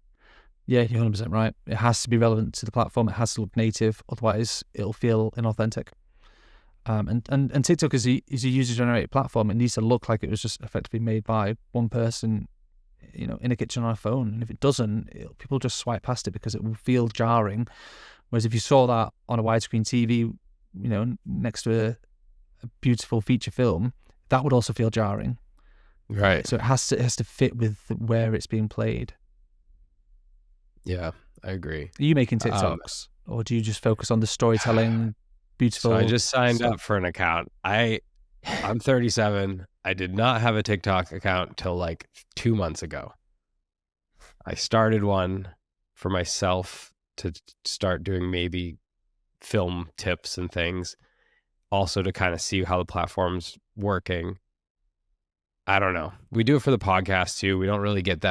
Yeah, you're 100% right. It has to be relevant to the platform. It has to look native. Otherwise, it'll feel inauthentic. And TikTok is a user-generated platform. It needs to look like it was just effectively made by one person, in a kitchen on a phone. And if it doesn't, people just swipe past it because it will feel jarring. Whereas if you saw that on a widescreen TV, next to a beautiful feature film, that would also feel jarring. Right. So it has to fit with where it's being played. Yeah, I agree. Are you making TikToks, or do you just focus on the storytelling? Beautiful. So I just signed up for an account. I'm 37. I did not have a TikTok account till like 2 months ago. I started one for myself to start doing maybe film tips and things. Also to kind of see how the platform's working. I don't know. We do it for the podcast too. We don't really get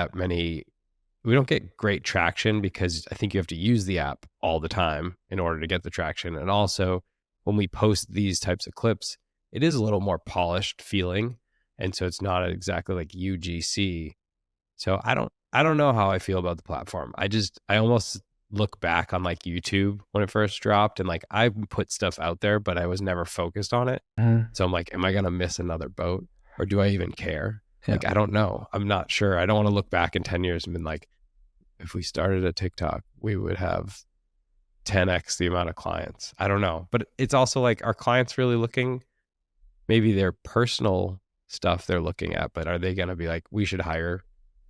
we don't get great traction because I think you have to use the app all the time in order to get the traction. And also when we post these types of clips, it is a little more polished feeling. And so it's not exactly like UGC. So I don't know how I feel about the platform. I almost look back on like YouTube when it first dropped and like I put stuff out there, but I was never focused on it. So I'm like, am I going to miss another boat or do I even care? Yeah. Like, I don't know. I'm not sure. I don't want to look back in 10 years and be like, if we started a TikTok, we would have 10x the amount of clients. I don't know. But it's also like, are clients really looking? Maybe their personal stuff they're looking at, but are they going to be like, we should hire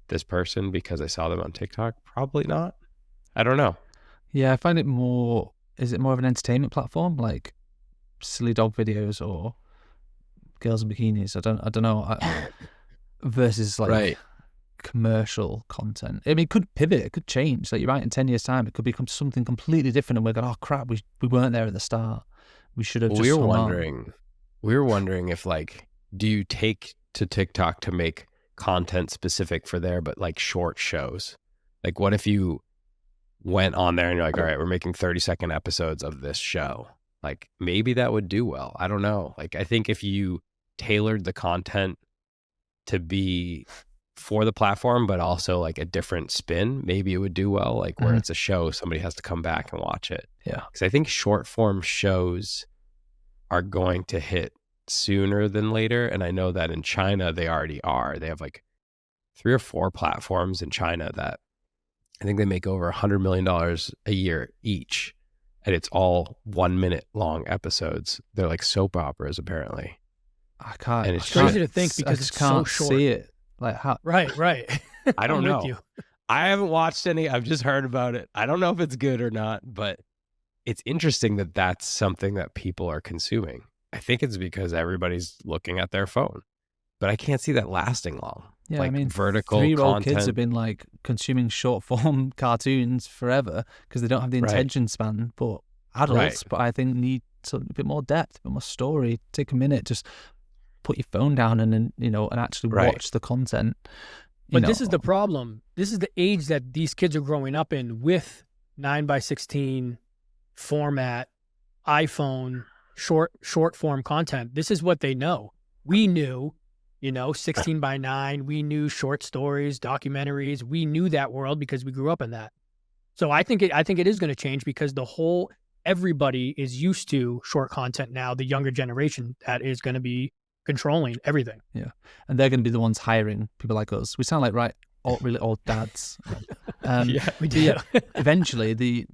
this person because I saw them on TikTok? Probably not. I don't know. Yeah, I find it more, is it more of an entertainment platform, like silly dog videos or girls in bikinis? I don't know. Versus like Right. commercial content. I mean, it could pivot, it could change. Like you're right, in 10 years' time, it could become something completely different, and we're going, oh crap, we weren't there at the start. We should have just We were hung on. wondering if like, do you take to TikTok to make content specific for there, but like short shows? Like, what if you went on there and you're like, all right, we're making 30-second episodes of this show? Like, maybe that would do well. I don't know. Like, I think if you tailored the content to be for the platform, but also like a different spin, maybe it would do well. Like where it's a show, somebody has to come back and watch it. Yeah. Because I think short form shows are going to hit sooner than later. And I know that in China, they already are. They have like 3 or 4 platforms in China that I think they make over $100 million a year each. And it's all 1 minute long episodes. They're like soap operas, apparently. I can't. And it's It's crazy to think I because just it's can't so short. see it. Like how? Right. I don't I'm know. with you. I haven't watched any. I've just heard about it. I don't know if it's good or not, but it's interesting that that's something that people are consuming. I think it's because everybody's looking at their phone, but I can't see that lasting long. Yeah, like I mean, vertical 3-year-old content. kids have been like consuming short form cartoons forever because they don't have the Right. attention span. But adults, but I think need a bit more depth, a bit more story. Take a minute, just put your phone down and then, and actually watch the content. But this is the problem. This is the age that these kids are growing up in with 9:16 format, iPhone, short form content. This is what they know. We knew, 16:9. We knew short stories, documentaries. We knew that world because we grew up in that. So I think it is going to change because everybody is used to short content now. The younger generation that is going to be controlling everything. Yeah, and they're going to be the ones hiring people like us. We sound like really old dads. Yeah, we do. Yeah, eventually the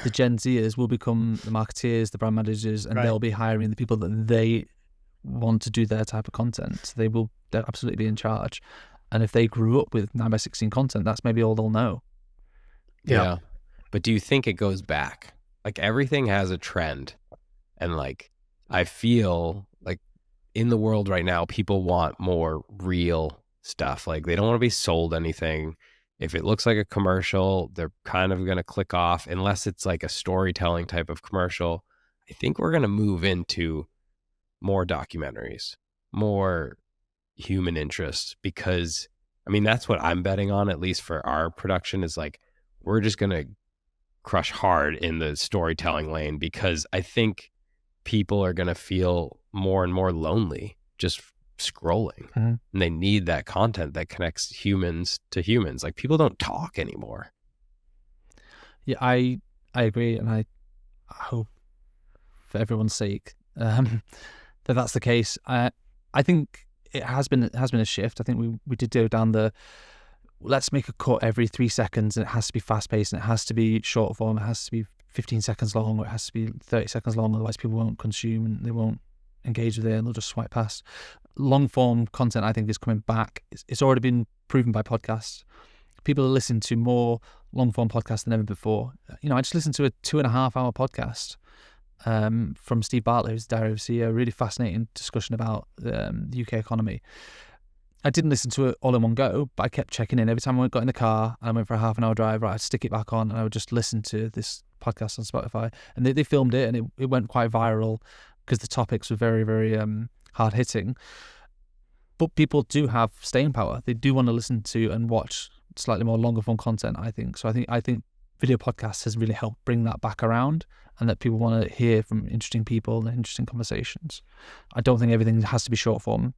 Gen Zers will become the marketeers, the brand managers, and they'll be hiring the people that they want to do their type of content. They'll absolutely be in charge. And if they grew up with 9:16 content, that's maybe all they'll know. Yeah. But do you think it goes back? Like everything has a trend, and like I feel like in the world right now, people want more real stuff. Like they don't want to be sold anything. If it looks like a commercial, they're kind of going to click off unless it's like a storytelling type of commercial. I think we're going to move into more documentaries, more human interest, because I mean, that's what I'm betting on, at least for our production, is like, we're just going to crush hard in the storytelling lane because I think people are going to feel more and more lonely just scrolling, and they need that content that connects humans to humans. Like people don't talk anymore. Yeah, I agree, and I hope for everyone's sake that's the case. I think it has been a shift. I think we did go down the let's make a cut every 3 seconds, and it has to be fast paced, and it has to be short form. It has to be 15 seconds long, or it has to be 30 seconds long. Otherwise, people won't consume and they won't engage with it, and they'll just swipe past. Long form content, I think, is coming back. It's already been proven by podcasts. People are listening to more long form podcasts than ever before. I just listened to a 2.5-hour podcast from Steve Bartlett, who's the Diary of a CEO. Really fascinating discussion about the UK economy. I didn't listen to it all in one go, but I kept checking in every time I got in the car and I went for a half an hour drive. I'd stick it back on and I would just listen to this podcast on Spotify. And they filmed it, and it went quite viral because the topics were very, very hard hitting. But people do have staying power. They do want to listen to and watch slightly more longer form content, I think. So I think video podcasts has really helped bring that back around, and that people want to hear from interesting people and interesting conversations. I don't think everything has to be short form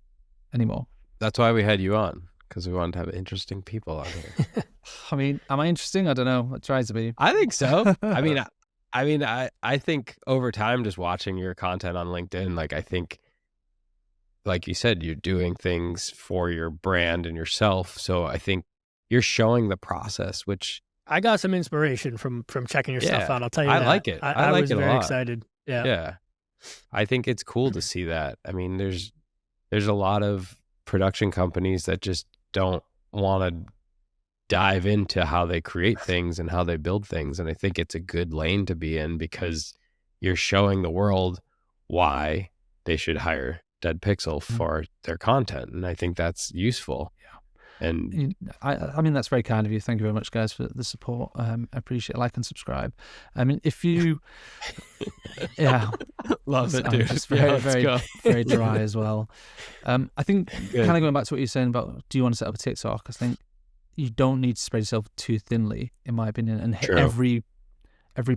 anymore. That's why we had you on, because we wanted to have interesting people on here. I mean, am I interesting? I don't know. I try to be. I think so. I think over time, just watching your content on LinkedIn, like I think, like you said, you're doing things for your brand and yourself. So I think you're showing the process, which I got some inspiration from checking your stuff out. I'll tell you that. I like it. I was very excited. Yeah. I think it's cool to see that. I mean, there's there's a lot of production companies that just don't want to dive into how they create things and how they build things. And I think it's a good lane to be in because you're showing the world why they should hire Dead Pixel for their content. And I think that's useful. And I mean, that's very kind of you. Thank you very much, guys, for the support. I appreciate it. Like and subscribe. I mean, if you, yeah, love it, dude. It's very dry as well. I think kind of going back to what you're saying about, do you want to set up a TikTok? I think you don't need to spread yourself too thinly, in my opinion, and hit every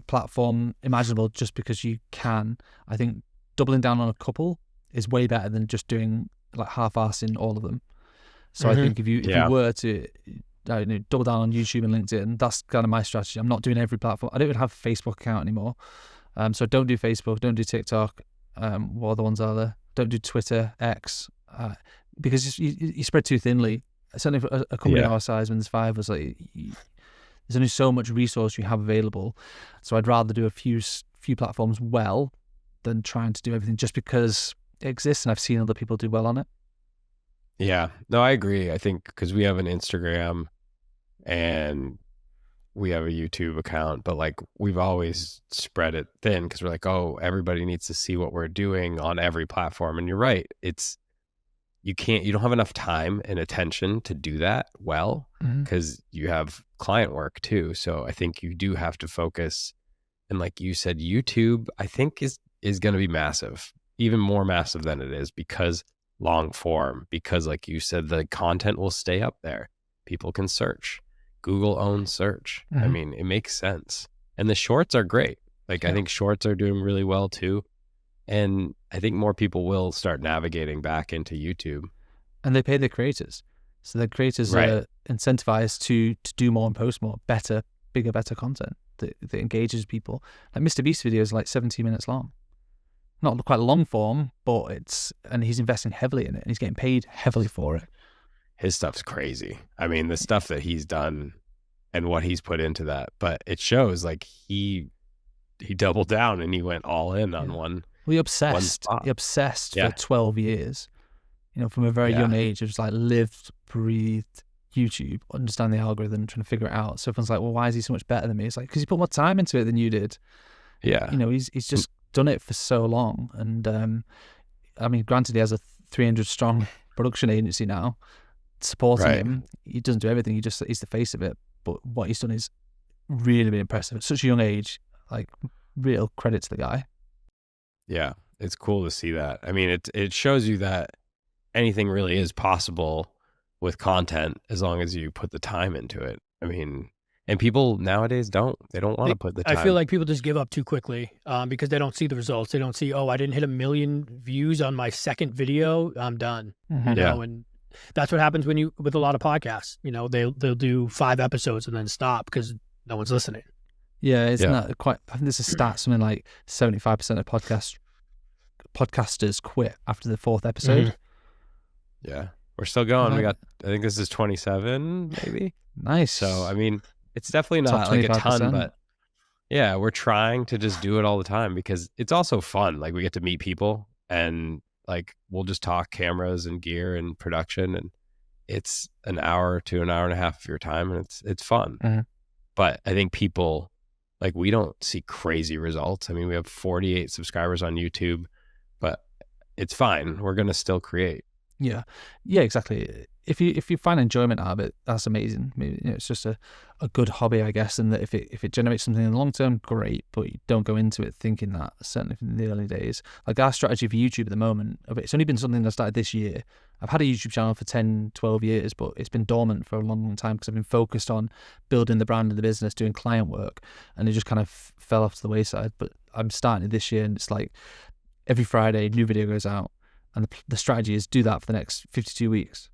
platform imaginable just because you can. I think doubling down on a couple is way better than just doing like half-assing all of them. So I think if you were to double down on YouTube and LinkedIn, that's kind of my strategy. I'm not doing every platform. I don't even have a Facebook account anymore. So don't do Facebook, don't do TikTok. What other ones are there? Don't do Twitter, X, because you spread too thinly. Certainly for a company our size, when there's 5 of us, like, there's only so much resource you have available. So I'd rather do a few platforms well than trying to do everything just because it exists and I've seen other people do well on it. Yeah, no, I agree. I think because we have an Instagram and we have a YouTube account, but like we've always spread it thin because we're like, oh, everybody needs to see what we're doing on every platform. And you're right. You don't have enough time and attention to do that well because you have client work too. So I think you do have to focus. And like you said, YouTube, I think is going to be massive, even more massive than it is because long form, because like you said, the content will stay up there. People can search. Google owns search. I mean, it makes sense. And the shorts are great. Like I think shorts are doing really well too. And I think more people will start navigating back into YouTube. And they pay their creators. So the creators are incentivized to do more and post more, better, bigger, better content that engages people. Like Mr. Beast videos are like 17 minutes long. Not quite long form, but and he's investing heavily in it and he's getting paid heavily for it. His stuff's crazy. I mean, the stuff that he's done and what he's put into that, but it shows like he doubled down and he went all in on one. Well, he obsessed for 12 years, from a very young age. It was like lived, breathed YouTube, understand the algorithm, trying to figure it out. So everyone's like, well, why is he so much better than me? It's like, because he put more time into it than you did. Yeah. He's just done it for so long. And I mean, granted, he has a 300 strong production agency now supporting him. He doesn't do everything. He's the face of it. But what he's done is really, really impressive at such a young age. Like, real credit to the guy. Yeah, it's cool to see that. I mean, it shows you that anything really is possible with content as long as you put the time into it. I mean, and people nowadays don't want to put the time. I feel like people just give up too quickly because they don't see the results. They don't see, oh, I didn't hit 1 million views on my second video. I'm done. And that's what happens with a lot of podcasts. They'll do 5 episodes and then stop because no one's listening. Yeah, it's not quite. I think there's a stat, something like 75% of podcasters quit after the 4th episode. Yeah, we're still going. I think this is 27, maybe. Nice. So I mean, it's definitely not like a ton, but yeah, we're trying to just do it all the time because it's also fun. Like we get to meet people and like we'll just talk cameras and gear and production, and it's an hour to an hour and a half of your time, and it's fun. But I think people. Like we don't see crazy results. I mean, we have 48 subscribers on YouTube, but it's fine. We're going to still create. Yeah, exactly. If you find enjoyment out of it, that's amazing. Maybe, it's just a good hobby, I guess, and that if it generates something in the long term, great. But you don't go into it thinking that. Certainly in the early days, like our strategy for YouTube at the moment, it's only been something that started this year. I've had a YouTube channel for 10, 12 years, but it's been dormant for a long, long time because I've been focused on building the brand of the business, doing client work, and it just kind of fell off to the wayside. But I'm starting it this year, and it's like every Friday, new video goes out. And the strategy is do that for the next 52 weeks,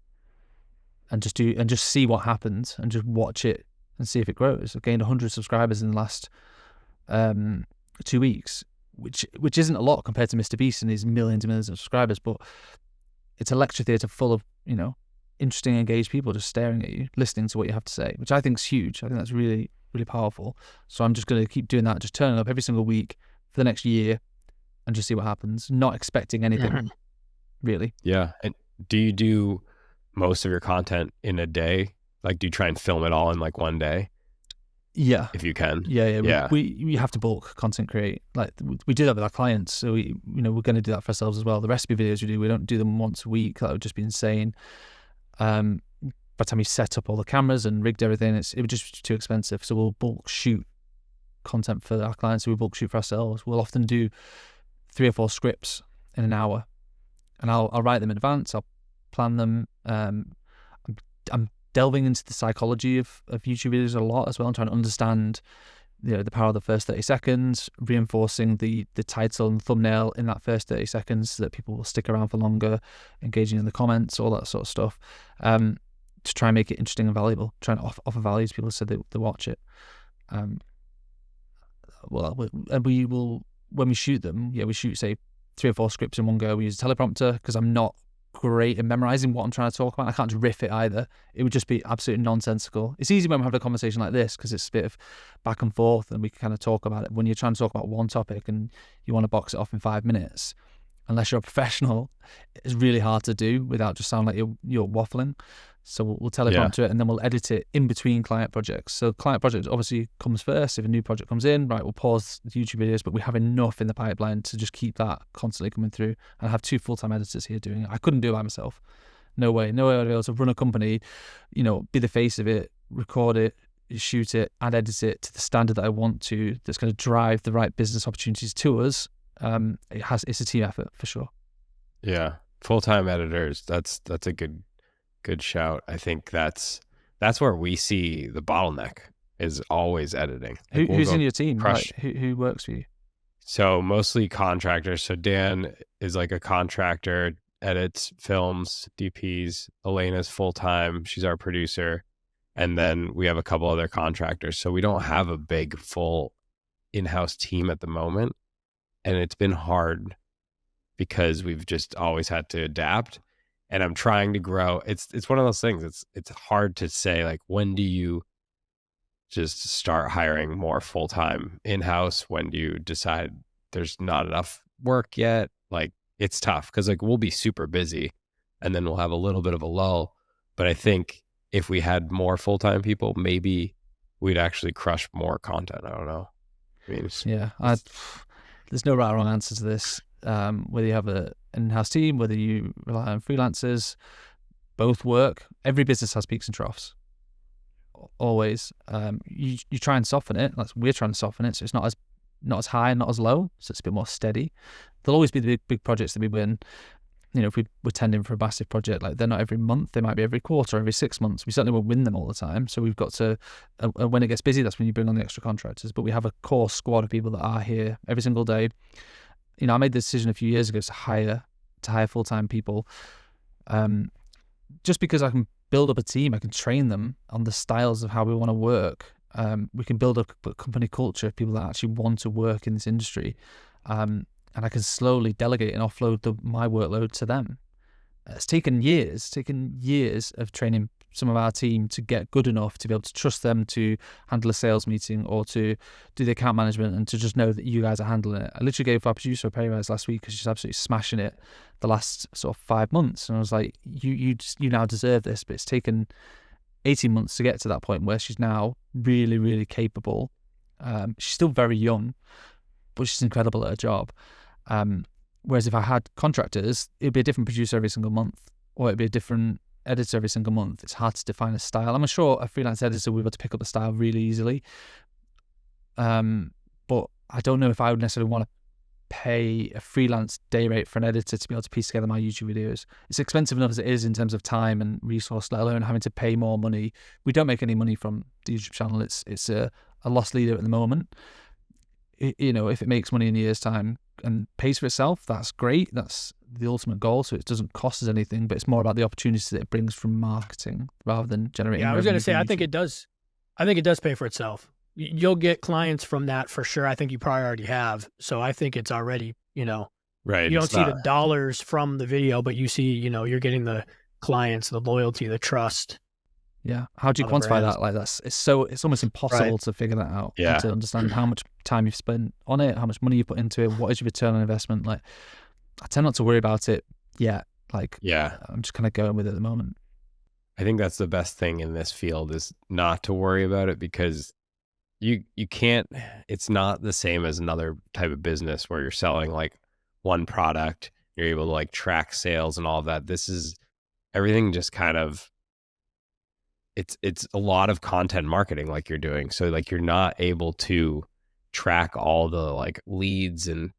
and just see what happens, and just watch it and see if it grows. I've gained 100 subscribers in the last 2 weeks, which isn't a lot compared to Mr. Beast and his millions and millions of subscribers, but it's a lecture theatre full of interesting, engaged people just staring at you, listening to what you have to say, which I think is huge. I think that's really, really powerful. So I'm just going to keep doing that, just turning up every single week for the next year, and just see what happens. Not expecting anything. really. Yeah. And do you do most of your content in a day? Like, do you try and film it all in like one day? Yeah. If you can. Yeah. Yeah. We have to bulk content create. Like we do that with our clients. So we're going to do that for ourselves as well. The recipe videos we don't do them once a week. That would just be insane. By the time we set up all the cameras and rigged everything, it would just be too expensive. So we'll bulk shoot content for our clients. So we bulk shoot for ourselves. We'll often do 3 or 4 scripts in an hour, and I'll write them in advance. I'll plan them. I'm delving into the psychology of YouTube videos a lot as well. I'm trying to understand, the power of the first 30 seconds, reinforcing the title and thumbnail in that first 30 seconds so that people will stick around for longer, engaging in the comments, all that sort of stuff, to try and make it interesting and valuable, trying to offer value to people so they watch it. We will, when we shoot them, we shoot, say, 3 or 4 scripts in one go. We use a teleprompter because I'm not great at memorizing what I'm trying to talk about. I can't just riff it either. It would just be absolutely nonsensical. It's easy when we're having a conversation like this because it's a bit of back and forth and we can kind of talk about it. When you're trying to talk about one topic and you want to box it off in 5 minutes, unless you're a professional, it's really hard to do without just sound like you're waffling. So we'll teleprompter it, and then we'll edit it in between client projects. So client project obviously comes first. If a new project comes in, right, we'll pause the YouTube videos, but we have enough in the pipeline to just keep that constantly coming through. And I have 2 full-time editors here doing it. I couldn't do it by myself. No way. No way I'd be able to run a company, be the face of it, record it, shoot it, and edit it to the standard that I want to, that's going to drive the right business opportunities to us. It's a team effort for sure. Yeah. Full-time editors. That's a good shout. I think that's where we see the bottleneck is always editing. Like who's in your team? Right? Who works for you? So mostly contractors. So Dan is like a contractor, edits, films, DPs. Elena's full-time. She's our producer. And then we have a couple other contractors. So we don't have a big full in-house team at the moment. And it's been hard because we've just always had to adapt. And I'm trying to grow. It's one of those things. It's hard to say, like, when do you just start hiring more full-time in-house? When do you decide there's not enough work yet? Like, it's tough because, like, we'll be super busy and then we'll have a little bit of a lull. But I think if we had more full-time people, maybe we'd actually crush more content. I don't know. I mean, there's no right or wrong answer to this. Whether you have an in-house team, whether you rely on freelancers, both work. Every business has peaks and troughs. Always. You try and soften it. We're trying to soften it, so it's not as high and not as low, so it's a bit more steady. There'll always be the big projects that we win. If we're tending for a massive project, like, they're not every month, they might be every quarter, every 6 months. We certainly won't win them all the time. So we've got to, when it gets busy, that's when you bring on the extra contractors. But we have a core squad of people that are here every single day. I made the decision a few years ago to hire full-time people, just because I can build up a team. I can train them on the styles of how we want to work. We can build up a company culture of people that actually want to work in this industry. And I can slowly delegate and offload my workload to them. It's taken years of training some of our team to get good enough to be able to trust them to handle a sales meeting or to do the account management and to just know that you guys are handling it. I literally gave our producer a pay rise last week because she's absolutely smashing it the last sort of 5 months. And I was like, you now deserve this. But it's taken 18 months to get to that point where she's now really, really capable. She's still very young, but she's incredible at her job. Whereas if I had contractors, it'd be a different producer every single month, or it'd be a different editor every single month. It's hard to define a style. I'm sure a freelance editor will be able to pick up the style really easily. But I don't know if I would necessarily want to pay a freelance day rate for an editor to be able to piece together my YouTube videos. It's expensive enough as it is in terms of time and resource, let alone having to pay more money. We don't make any money from the YouTube channel. It's a loss leader at the moment. If it makes money in a year's time and pays for itself, that's great. That's the ultimate goal. So it doesn't cost us anything, but it's more about the opportunities that it brings from marketing rather than generating. Yeah, I was going to say, I think it does pay for itself. You'll get clients from that for sure. I think you probably already have. So I think it's already, right. You don't see the dollars from the video, but you see, you're getting the clients, the loyalty, the trust. Yeah. How do you quantify that? Like, it's almost impossible to figure that out. Yeah. And to understand how much time you've spent on it, how much money you put into it, what is your return on investment. Like, I tend not to worry about it yet. Like, Yeah. I'm just kind of going with it at the moment. I think that's the best thing in this field is not to worry about it, because you can't, it's not the same as another type of business where you're selling like one product, you're able to like track sales and all of that. This is everything just kind of, it's a lot of content marketing like you're doing. So like you're not able to track all the like leads, and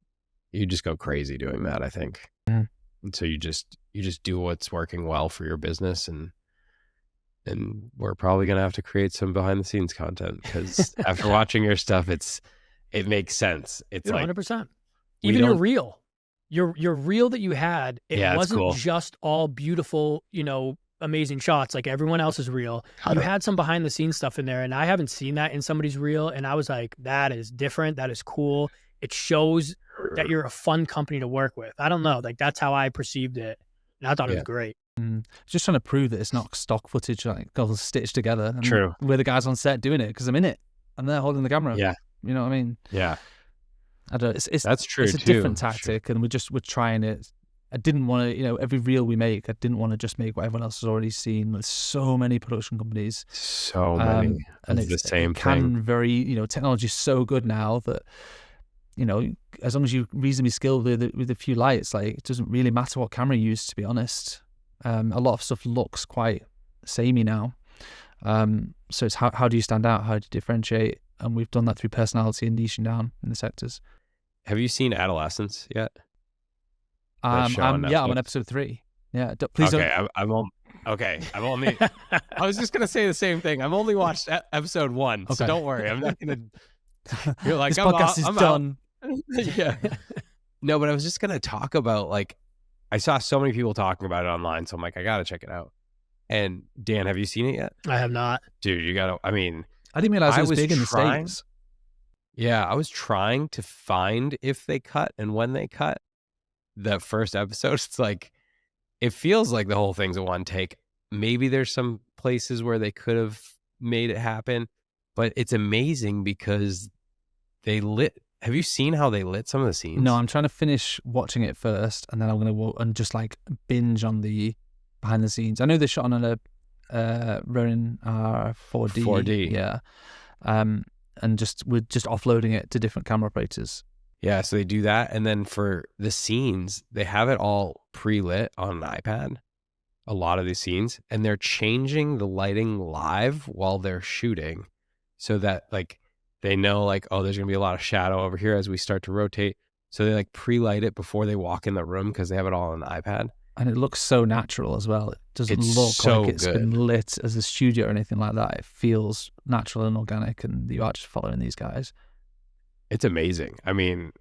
you just go crazy doing that, I think. Mhm. And so you just do what's working well for your business, and we're probably going to have to create some behind the scenes content, because after watching your stuff, it makes sense. It's Dude, like 100%. we Even your don't- reel, your reel that you had, it Yeah, it's wasn't cool. just all beautiful, amazing shots like everyone else's reel. You had some behind the scenes stuff in there, and I haven't seen that in somebody's reel. And I was like, that is different. That is cool. It shows that you're a fun company to work with. I don't know. Like, that's how I perceived it. And I thought it was great. Just trying to prove that it's not stock footage, like all stitched together. And True. we're the guys on set doing it because I'm in it. I'm there holding the camera. Yeah. You know what I mean? Yeah. I don't. It's That's true. It's a too. different tactic, and we're trying it. I didn't want to, every reel we make, I didn't want to just make what everyone else has already seen. There's so many production companies. So many. And It's the same it can thing. very, technology's so good now that, as long as you're reasonably skilled with a few lights, like it doesn't really matter what camera you use, to be honest. A lot of stuff looks quite samey now. So it's how do you stand out? How do you differentiate? And we've done that through personality and niching down in the sectors. Have you seen Adolescence yet? I'm on episode 3. Yeah, please okay, don't. I'm only. I was just gonna say the same thing. I've only watched episode 1, so Okay. don't worry. I'm not gonna. You're like, This I'm podcast out, is I'm done. out. Yeah. No, but I was just gonna talk about, like, I saw so many people talking about it online, so I'm like, I gotta check it out. And Dan, have you seen it yet? I have not. Dude, you gotta. I mean, I didn't realize it was was big in the trying- States. yeah, I was trying to find if they cut and when they cut the first episode. It's like, it feels like the whole thing's a one take. Maybe there's some places where they could have made it happen, but it's amazing because they lit. Have you seen how they lit some of the scenes? No, I'm trying to finish watching it first, and then I'm going to and just like binge on the behind the scenes. I know they shot on a Ronin 4D. 4D. Yeah. And we're just offloading it to different camera operators. Yeah, so they do that, and then for the scenes, they have it all pre-lit on an iPad. A lot of these scenes, and they're changing the lighting live while they're shooting, so that like they know like, oh, there's gonna be a lot of shadow over here as we start to rotate. So they like pre-light it before they walk in the room because they have it all on an iPad. And it looks so natural as well. It doesn't It's look so like it's been lit as a studio or anything like that. It feels natural and organic, and you are just following these guys. It's amazing. I mean,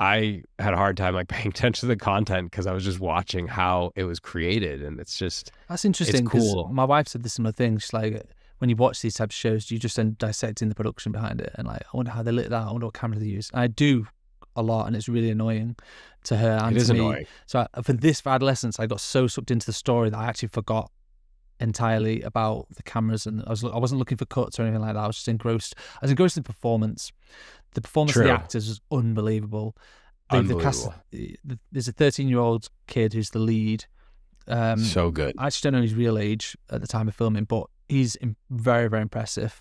I had a hard time like paying attention to the content because I was just watching how it was created, and it's just That's interesting. It's 'cause cool. My wife said this similar thing. She's like, when you watch these types of shows, you just end dissecting the production behind it, and like, I wonder how they lit that. I wonder what camera they use. And I do a lot, and it's really annoying to her and it is to me. annoying. So for Adolescence, I got so sucked into the story that I actually forgot entirely about the cameras, and I wasn't looking for cuts or anything like that. I was just engrossed. I was engrossed in the performance. The performance of True. the actors was unbelievable. Unbelievable. There's a 13-year-old kid who's the lead. So good. I actually don't know his real age at the time of filming, but he's very, very impressive.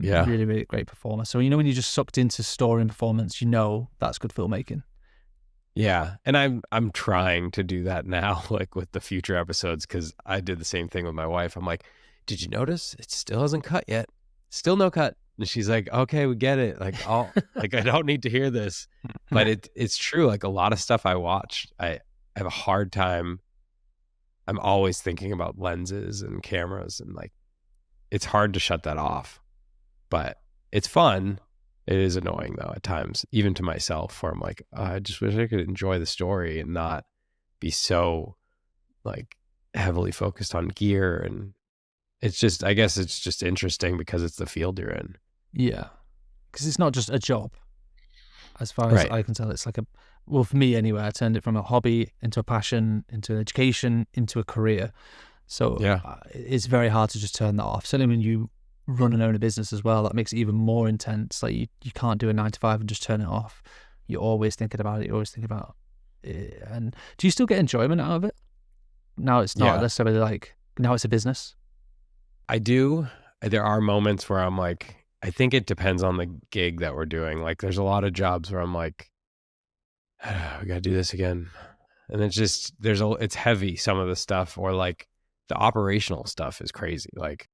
Yeah. Really, really great performer. So, when you're just sucked into story and performance, that's good filmmaking. Yeah, and I'm trying to do that now, like with the future episodes, because I did the same thing with my wife. I'm like, did you notice it still hasn't cut yet? Still no cut. And she's like, okay, we get it. Like, like I don't need to hear this, but it's true. Like a lot of stuff I watched, I have a hard time. I'm always thinking about lenses and cameras, and like, it's hard to shut that off, but it's fun. It is annoying though at times, even to myself, where I'm like, I just wish I could enjoy the story and not be so like heavily focused on gear. And it's just, I guess it's just interesting because it's the field you're in. Yeah, because it's not just a job. As far as Right. I can tell, it's like well, for me anyway, I turned it from a hobby into a passion, into an education, into a career. So Yeah. It's very hard to just turn that off. Certainly when you run and own a business as well, that makes it even more intense. Like you can't do a 9 to 5 and just turn it off. You're always thinking about it. You're always thinking about it. And do you still get enjoyment out of it? Now it's not necessarily like, now it's a business. I do. There are moments where I'm like, I think it depends on the gig that we're doing. Like there's a lot of jobs where I'm like, we got to do this again. And it's just, it's heavy, some of the stuff, or like the operational stuff is crazy. Like,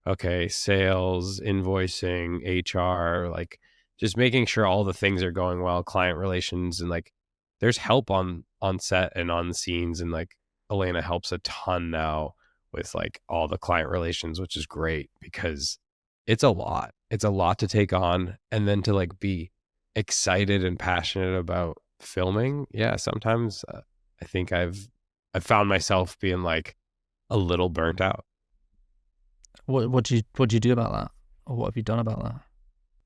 okay, sales, invoicing, HR, like just making sure all the things are going well, client relations, and like there's help on set and on the scenes. And like Elena helps a ton now with like all the client relations, which is great because it's a lot. It's a lot to take on. And then to like be excited and passionate about filming. Yeah. Sometimes I think I've found myself being like a little burnt out. What do you do about that? Or what have you done about that?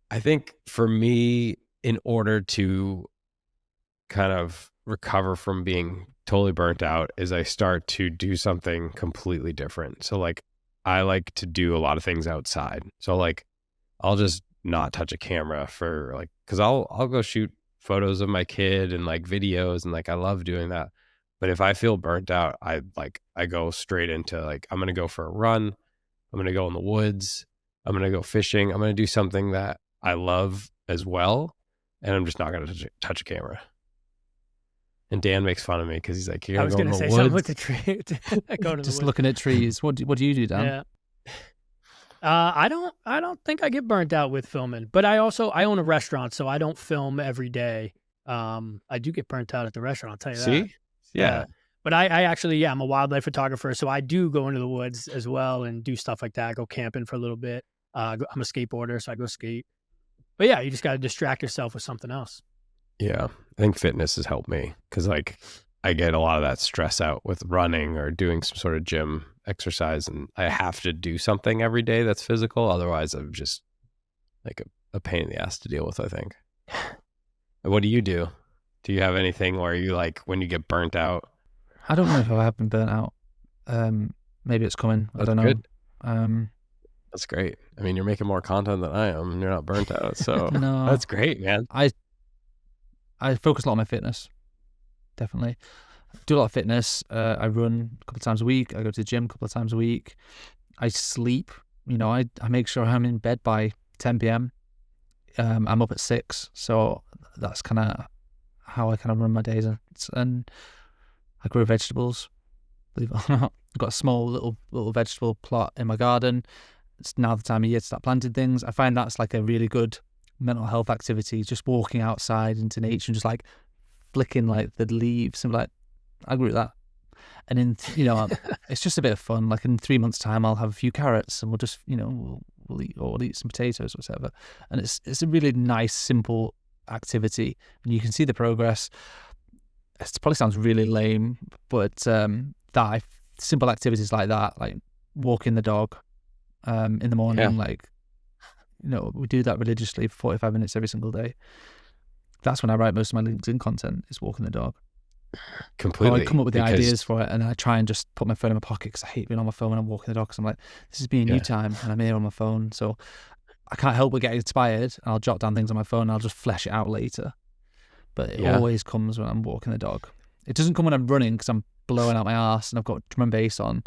I think for me, in order to kind of recover from being totally burnt out, is I start to do something completely different. So like I like to do a lot of things outside. So like I'll just not touch a camera for like, cause I'll go shoot photos of my kid and like videos, and like I love doing that. But if I feel burnt out, I go straight into like, I'm going to go for a run. I'm going to go in the woods. I'm going to go fishing. I'm going to do something that I love as well. And I'm just not going to touch a camera. And Dan makes fun of me because he's like, "You're going to go in the woods." Something with the tree. Going to just the looking at trees. What do you do, Dan? Yeah. I don't think I get burnt out with filming, but I own a restaurant, so I don't film every day. I do get burnt out at the restaurant, I'll tell you that. See? Yeah. But I actually, I'm a wildlife photographer, so I do go into the woods as well and do stuff like that. I go camping for a little bit. I'm a skateboarder, so I go skate. But yeah, you just got to distract yourself with something else. Yeah. I think fitness has helped me because like I get a lot of that stress out with running or doing some sort of gym exercise, and I have to do something every day that's physical. Otherwise, I'm just like a pain in the ass to deal with, I think. What do you do? Do you have anything where you like when you get burnt out? I don't know if I have been burnt out. Maybe it's coming. I don't know. Good. That's great. I mean, you're making more content than I am, and you're not burnt out. So no, that's great, man. I focus a lot on my fitness. Definitely. Do a lot of fitness. I run a couple of times a week. I go to the gym a couple of times a week. I sleep. I make sure I'm in bed by 10 p.m. I'm up at 6. So that's kind of how I kind of run my days. And I grow vegetables, believe it or not. I've got a small little vegetable plot in my garden. It's now the time of year to start planting things. I find that's like a really good mental health activity, just walking outside into nature and just like flicking like the leaves and like, I agree with that. And in, it's just a bit of fun. Like in 3 months' time, I'll have a few carrots and we'll just, we'll eat some potatoes or whatever. And it's a really nice, simple activity, and you can see the progress. It probably sounds really lame, but simple activities like that, like walking the dog in the morning, we do that religiously for 45 minutes every single day. That's when I write most of my LinkedIn content, is walking the dog. Completely. Or I come up with the ideas for it, and I try and just put my phone in my pocket because I hate being on my phone when I'm walking the dog, because I'm like, this is being you time, and I'm here on my phone. So I can't help but get inspired, and I'll jot down things on my phone and I'll just flesh it out later. But it always comes when I'm walking the dog. It doesn't come when I'm running because I'm blowing out my arse and I've got drum and bass on.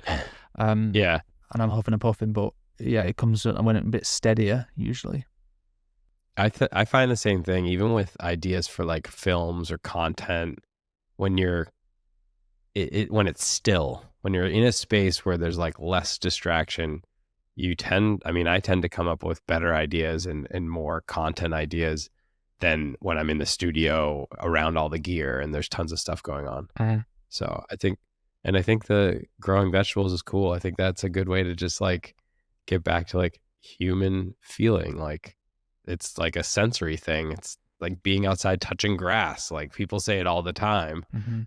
And I'm huffing and puffing. But yeah, it comes when it's a bit steadier usually. I find the same thing, even with ideas for like films or content. When when it's still, when you're in a space where there's like less distraction, I tend to come up with better ideas and more content ideas than when I'm in the studio around all the gear and there's tons of stuff going on. So I think the growing vegetables is cool. I think that's a good way to just like get back to like human feeling. Like it's like a sensory thing. It's like being outside touching grass. Like people say it all the time,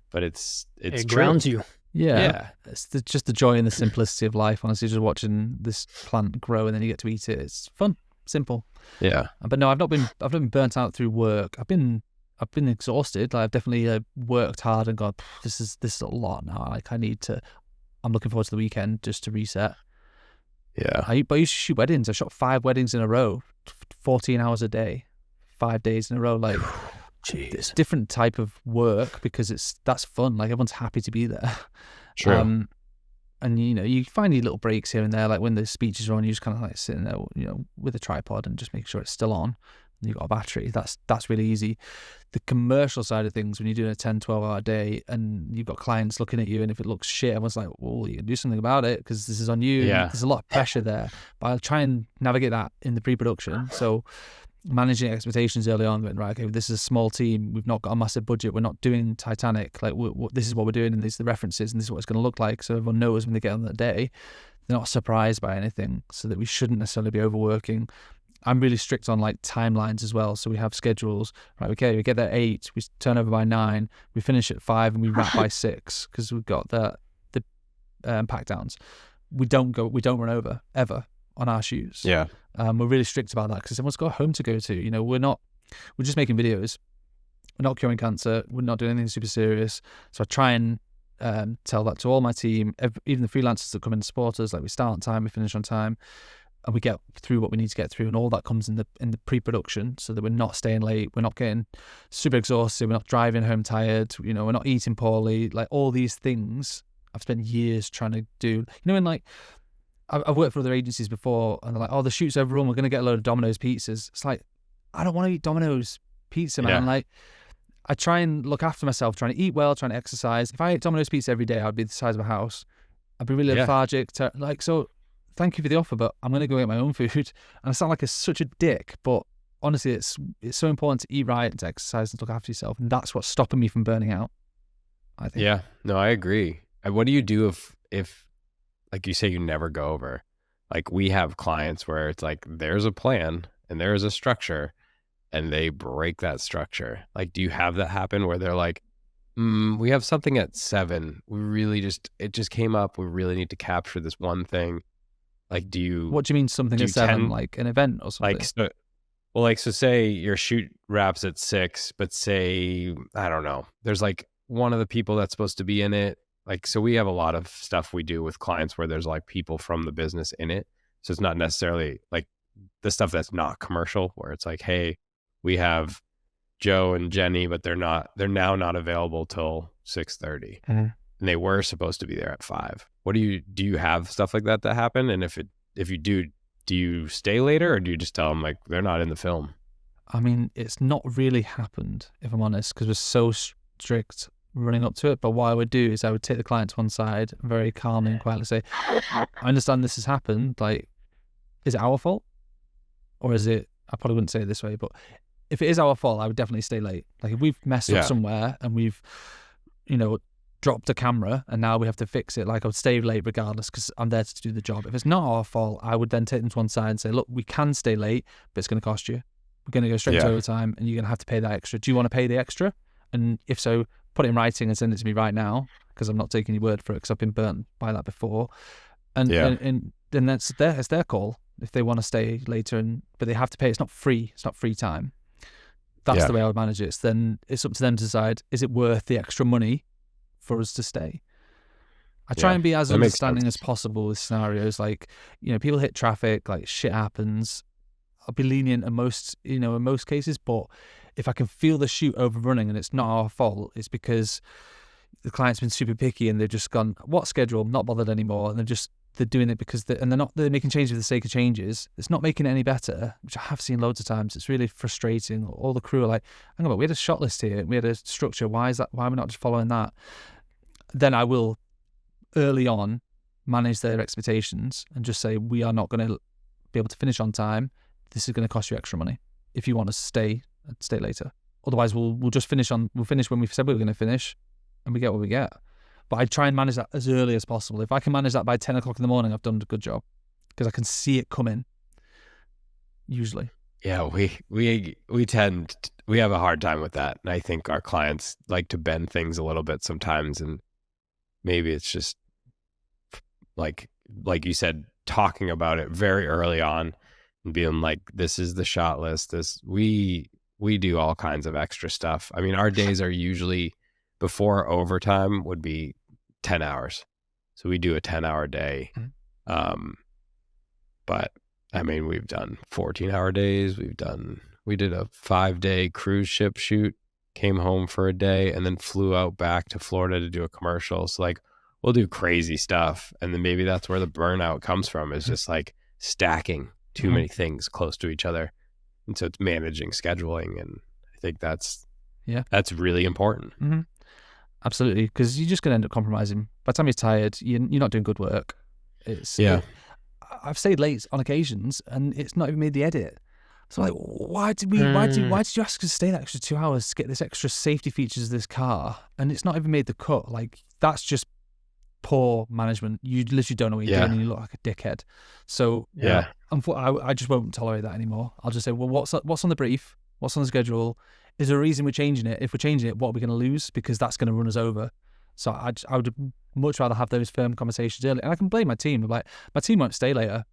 but it true. Grounds you. Yeah. It's just the joy and the simplicity of life. Honestly, just watching this plant grow and then you get to eat it. It's fun, simple. Yeah. But no, I've not been burnt out through work. I've been exhausted. Like I've definitely worked hard and gone, this is a lot now. Like I'm looking forward to the weekend just to reset. Yeah. But I used to shoot weddings. I shot 5 weddings in a row, 14 hours a day, 5 days in a row. Like, it's a different type of work because that's fun. Like everyone's happy to be there. True. And you find your little breaks here and there, like when the speeches are on, you just kind of like sitting there, with a tripod and just make sure it's still on. And you've got a battery. That's really easy. The commercial side of things, when you're doing a 10, 12-hour day and you've got clients looking at you, and if it looks shit, everyone's like, well, you can do something about it because this is on you. Yeah. There's a lot of pressure there. But I'll try and navigate that in the pre-production. So managing expectations early on, right, okay, this is a small team, we've not got a massive budget, we're not doing Titanic, like this is what we're doing, and these are the references, and this is what it's going to look like, so everyone knows when they get on that day, they're not surprised by anything, so that we shouldn't necessarily be overworking. I'm really strict on like timelines as well, so we have schedules, right, okay, we get there at 8, we turn over by 9, we finish at 5, and we wrap by 6, because we've got the pack downs. We don't run over ever on our shoots. Yeah. We're really strict about that because everyone's got a home to go to. We're just making videos. We're not curing cancer. We're not doing anything super serious. So I try and tell that to all my team, even the freelancers that come in and support us. Like, we start on time, we finish on time, and we get through what we need to get through. And all that comes in the pre-production, so that we're not staying late. We're not getting super exhausted. We're not driving home tired. We're not eating poorly. Like, all these things I've spent years trying to do. And like, I've worked for other agencies before, and they're like, oh, the shoot's overrun, we're going to get a load of Domino's pizzas. It's like, I don't want to eat Domino's pizza, man. Yeah. Like, I try and look after myself, trying to eat well, trying to exercise. If I ate Domino's pizza every day, I'd be the size of a house. I'd be really lethargic. So thank you for the offer, but I'm going to go get my own food. And I sound like such a dick, but honestly, it's so important to eat right and to exercise and to look after yourself. And that's what's stopping me from burning out, I think. Yeah, no, I agree. What do you do if like you say, you never go over? Like, we have clients where it's like, there's a plan and there's a structure, and they break that structure. Like, do you have that happen where they're like, we have something at 7. It just came up. We really need to capture this one thing. Like, what do you mean something at 7? Like an event or something? So say your shoot wraps at 6, but say, I don't know, there's like one of the people that's supposed to be in it. Like, so we have a lot of stuff we do with clients where there's like people from the business in it. So it's not necessarily like the stuff that's not commercial, where it's like, hey, we have Joe and Jenny, but they're now not available till 6:30. And they were supposed to be there at 5. What do you have stuff like that happen? And if you do you stay later, or do you just tell them like they're not in the film? I mean, it's not really happened, if I'm honest, because we're so strict running up to it. But what I would do is I would take the client to one side and very calmly and quietly say, I understand this has happened. Like, is it our fault? Or is it, I probably wouldn't say it this way, but if it is our fault, I would definitely stay late. Like, if we've messed up somewhere and we've, dropped a camera and now we have to fix it, like, I would stay late regardless because I'm there to do the job. If it's not our fault, I would then take them to one side and say, look, we can stay late, but it's going to cost you. We're going to go straight to overtime and you're going to have to pay that extra. Do you want to pay the extra? And if so, put it in writing and send it to me right now, because I'm not taking your word for it, because I've been burnt by that before. And then it's their call if they want to stay later, but they have to pay. It's not free. It's not free time. That's the way I would manage it. So then it's up to them to decide, is it worth the extra money for us to stay? I try and be as understanding as possible with scenarios. Like, people hit traffic, like, shit happens. I'll be lenient in most cases, but if I can feel the shoot overrunning and it's not our fault, it's because the client's been super picky and they've just gone, what schedule? Not bothered anymore. And they're doing it because they're making changes for the sake of changes. It's not making it any better, which I have seen loads of times. It's really frustrating. All the crew are like, hang on, but we had a shot list here. We had a structure. Why is that? Why are we not just following that? Then I will early on manage their expectations and just say, we are not going to be able to finish on time. This is going to cost you extra money if you want to stay later. Otherwise, we'll finish when we said we were going to finish, and we get what we get. But I try and manage that as early as possible. If I can manage that by 10 o'clock in the morning, I've done a good job, because I can see it coming. Usually. Yeah, we have a hard time with that, and I think our clients like to bend things a little bit sometimes, and maybe it's just like you said, talking about it very early on and being like, this is the shot list. We do all kinds of extra stuff. I mean, our days are usually, before overtime, would be 10 hours. So we do a 10-hour day. But I mean, we've done 14-hour days. We did a 5-day cruise ship shoot, came home for a day, and then flew out back to Florida to do a commercial. So like, we'll do crazy stuff. And then maybe that's where the burnout comes from, is just like stacking too many things close to each other. And so it's managing scheduling. And I think that's really important. Mm-hmm. Absolutely. Because you're just going to end up compromising. By the time you're tired, you're not doing good work. I've stayed late on occasions and it's not even made the edit. So like, why did you ask us to stay that extra 2 hours to get this extra safety features of this car? And it's not even made the cut. Like, that's just poor management. You literally don't know what you're doing and you look like a dickhead. So I just won't tolerate that anymore. I'll just say, well, what's on the brief? What's on the schedule? Is there a reason we're changing it? If we're changing it, what are we going to lose? Because that's going to run us over. So I would much rather have those firm conversations early. And I can blame my team. Like, my team won't stay later.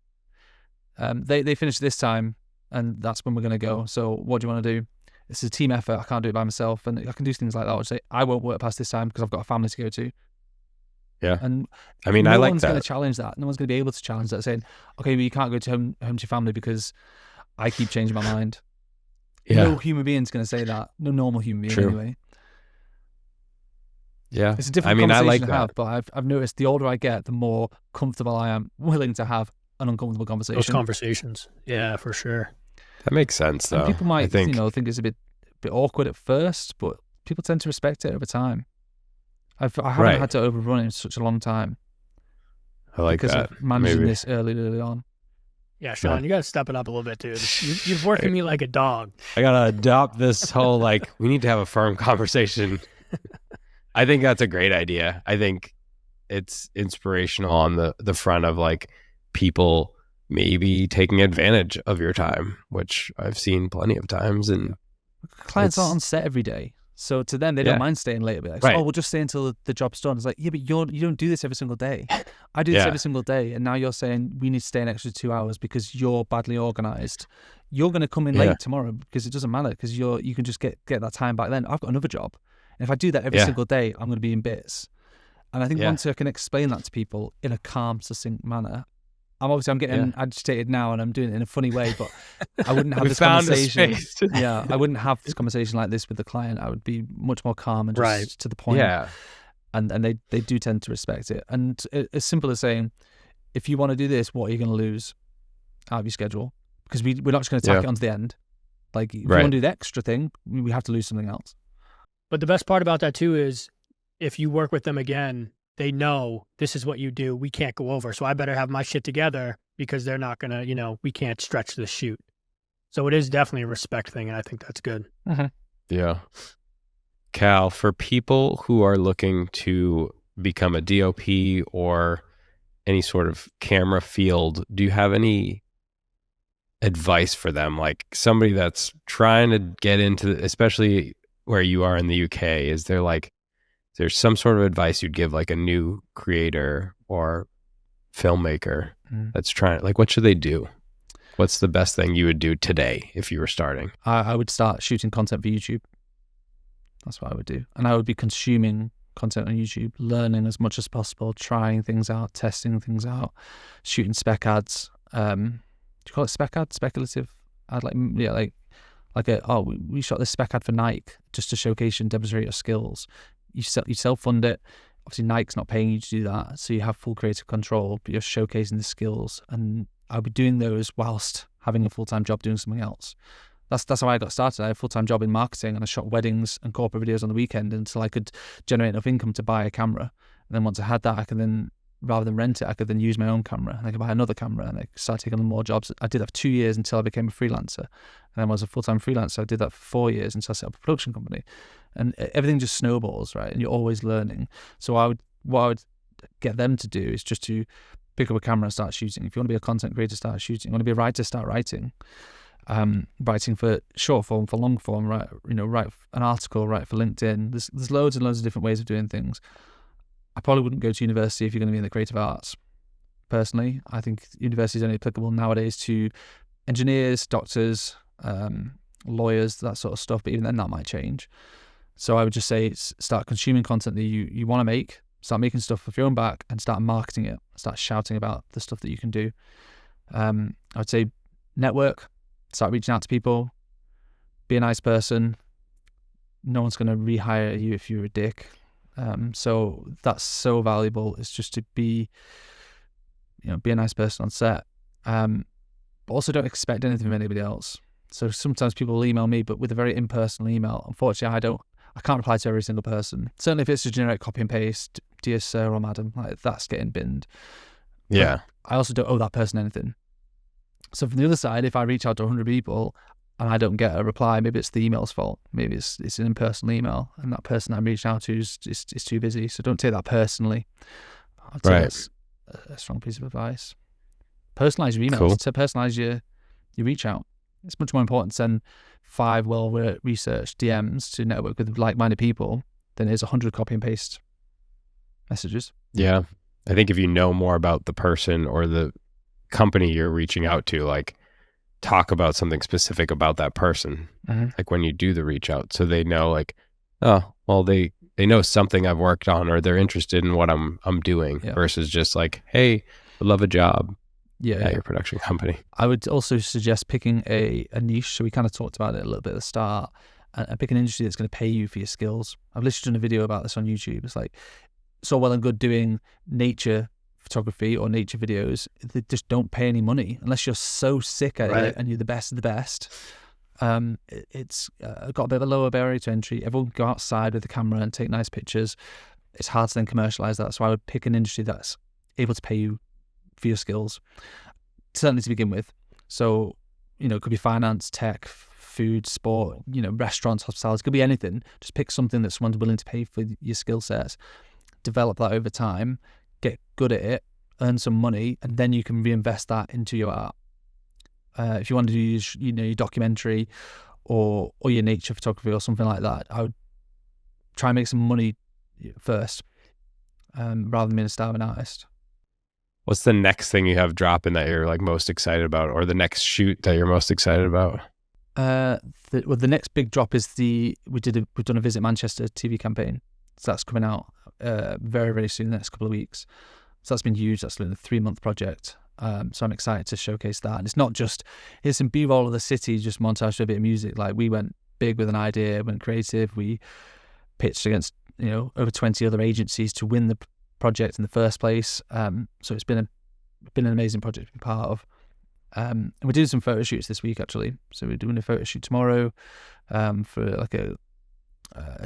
They finish this time and that's when we're going to go. So what do you want to do? It's a team effort. I can't do it by myself. And I can do things like that. I would say, I won't work past this time because I've got a family to go to. Yeah. And I mean, no I like one's that. going to challenge that. No one's going to be able to challenge that, saying, okay, well, you can't go to home to your family because I keep changing my mind. Yeah. No human being's going to say that. No normal human being anyway. Yeah. It's a different conversation to have, but I've noticed the older I get, the more comfortable I am willing to have an uncomfortable conversation. Those conversations. Yeah, for sure. That makes sense, though. And people might think it's a bit awkward at first, but people tend to respect it over time. I haven't had to overrun it in such a long time. I like because that. Of managing this early on. Yeah, Sean, you got to step it up a little bit, dude. You're working me like a dog. I got to adopt this whole, like, we need to have a firm conversation. I think that's a great idea. I think it's inspirational on the front of, like, people maybe taking advantage of your time, which I've seen plenty of times. And clients aren't on set every day. So to them, they don't mind staying late a bit. Like, oh, we'll just stay until the job's done. It's like, yeah, but you don't do this every single day. I do this every single day. And now you're saying we need to stay an extra 2 hours because you're badly organized. You're going to come in late tomorrow because it doesn't matter because you can just get that time back then. I've got another job. And if I do that every single day, I'm going to be in bits. And I think once I can explain that to people in a calm, succinct manner, I'm getting agitated now and I'm doing it in a funny way, but I wouldn't have this conversation. I wouldn't have this conversation like this with the client. I would be much more calm and just to the point. Yeah. And they do tend to respect it. And as simple as saying, if you want to do this, what are you going to lose out of your schedule? Because we're not just going to tack it onto the end. Like, if you want to do the extra thing, we have to lose something else. But the best part about that too is if you work with them again, they know this is what you do. We can't go over. So I better have my shit together because they're not going to, we can't stretch the shoot. So it is definitely a respect thing. And I think that's good. Mm-hmm. Yeah. Cal, for people who are looking to become a DOP or any sort of camera field, do you have any advice for them? Like somebody that's trying to get into, especially where you are in the UK, is there's some sort of advice you'd give like a new creator or filmmaker that's trying, like, what should they do? What's the best thing you would do today if you were starting? I would start shooting content for YouTube. That's what I would do. And I would be consuming content on YouTube, learning as much as possible, trying things out, testing things out, shooting spec ads. Do you call it spec ad? Speculative ad? We shot this spec ad for Nike just to showcase and demonstrate your skills. You self-fund it. Obviously, Nike's not paying you to do that, so you have full creative control, but you're showcasing the skills. And I'll be doing those whilst having a full-time job doing something else. That's how I got started. I had a full-time job in marketing, and I shot weddings and corporate videos on the weekend until I could generate enough income to buy a camera. And then once I had that, I could then, rather than rent it, I could then use my own camera, and I could buy another camera, and I started taking on more jobs. I did that for 2 years until I became a freelancer. And then when I was a full-time freelancer, I did that for 4 years until I set up a production company. And everything just snowballs, right? And you're always learning. So what I would get them to do is just to pick up a camera and start shooting. If you want to be a content creator, start shooting. You want to be a writer, start writing. Writing for short form, for long form, write an article, write for LinkedIn. There's loads and loads of different ways of doing things. I probably wouldn't go to university if you're going to be in the creative arts. Personally, I think university is only applicable nowadays to engineers, doctors, lawyers, that sort of stuff. But even then, that might change. So I would just say start consuming content that you want to make, start making stuff off your own back, and start marketing it, start shouting about the stuff that you can do. I would say network, start reaching out to people, be a nice person. No one's going to rehire you if you're a dick. So that's so valuable. It's just to be a nice person on set. But also don't expect anything from anybody else. So sometimes people will email me, but with a very impersonal email. Unfortunately, I can't reply to every single person. Certainly if it's a generic copy and paste, dear sir or madam, like that's getting binned. Yeah. But I also don't owe that person anything. So from the other side, if I reach out to 100 people and I don't get a reply, maybe it's the email's fault. Maybe it's an impersonal email and that person I'm reaching out to is too busy. So don't take that personally. I'd say that's a strong piece of advice. Personalize your emails. Cool. To personalize your reach out. It's much more important to send 5 well-researched DMs to network with like-minded people than it is 100 copy and paste messages. Yeah. I think if you know more about the person or the company you're reaching out to, like talk about something specific about that person, like when you do the reach out, so they know like, oh, well, they know something I've worked on or they're interested in what I'm doing versus just like, hey, I love a job. At your production company. I would also suggest picking a niche. So we kind of talked about it a little bit at the start, and pick an industry that's going to pay you for your skills. I've literally done a video about this on YouTube. It's like, it's all well and good doing nature photography or nature videos. They just don't pay any money unless you're so sick at it and you're the best of the best. It's got a bit of a lower barrier to entry. Everyone can go outside with the camera and take nice pictures. It's hard to then commercialize that. So I would pick an industry that's able to pay you for your skills, certainly to begin with. So, it could be finance, tech, food, sport, restaurants, hospitality. It could be anything. Just pick something that someone's willing to pay for your skill sets. Develop that over time, get good at it, earn some money, and then you can reinvest that into your art. If you want to do your documentary or your nature photography or something like that, I would try and make some money first, rather than being a starving artist. What's the next thing you have dropping that you're like most excited about, or the next shoot that you're most excited about? The next big drop is we've done a Visit Manchester TV campaign. So that's coming out very, very soon, the next couple of weeks. So that's been huge. That's been a 3-month project. So I'm excited to showcase that. And it's not just, here's some B-roll of the city, just montage to a bit of music. Like, we went big with an idea, went creative. We pitched against, over 20 other agencies to win the project in the first place. So it's been an amazing project to be part of. And we're doing some photo shoots this week, actually. So we're doing a photo shoot tomorrow for like a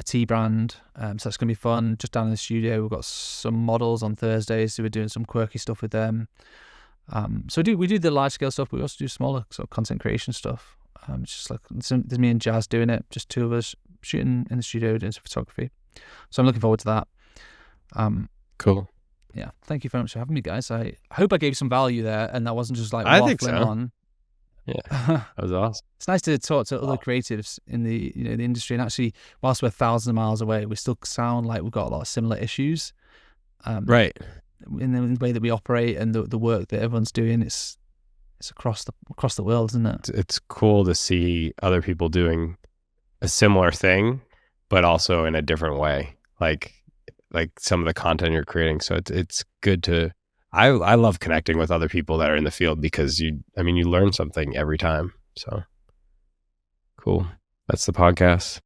tea brand. So that's going to be fun. Just down in the studio, we've got some models on Thursdays, so we're doing some quirky stuff with them. So we do the large scale stuff, but we also do smaller sort of content creation stuff. It's just like there's me and Jazz doing it, just 2 of us shooting in the studio, doing some photography. So I'm looking forward to that. Cool. Yeah, thank you very much for having me, guys. I hope I gave some value there, and that wasn't just like I waffling think so. On. Yeah, that was awesome. It's nice to talk to other creatives in the the industry, and actually, whilst we're thousands of miles away, we still sound like we've got a lot of similar issues. Right. In the way that we operate and the work that everyone's doing, it's across the world, isn't it? It's cool to see other people doing a similar thing, but also in a different way. Like some of the content you're creating. So it's good to, I love connecting with other people that are in the field, because you learn something every time. So cool. That's the podcast.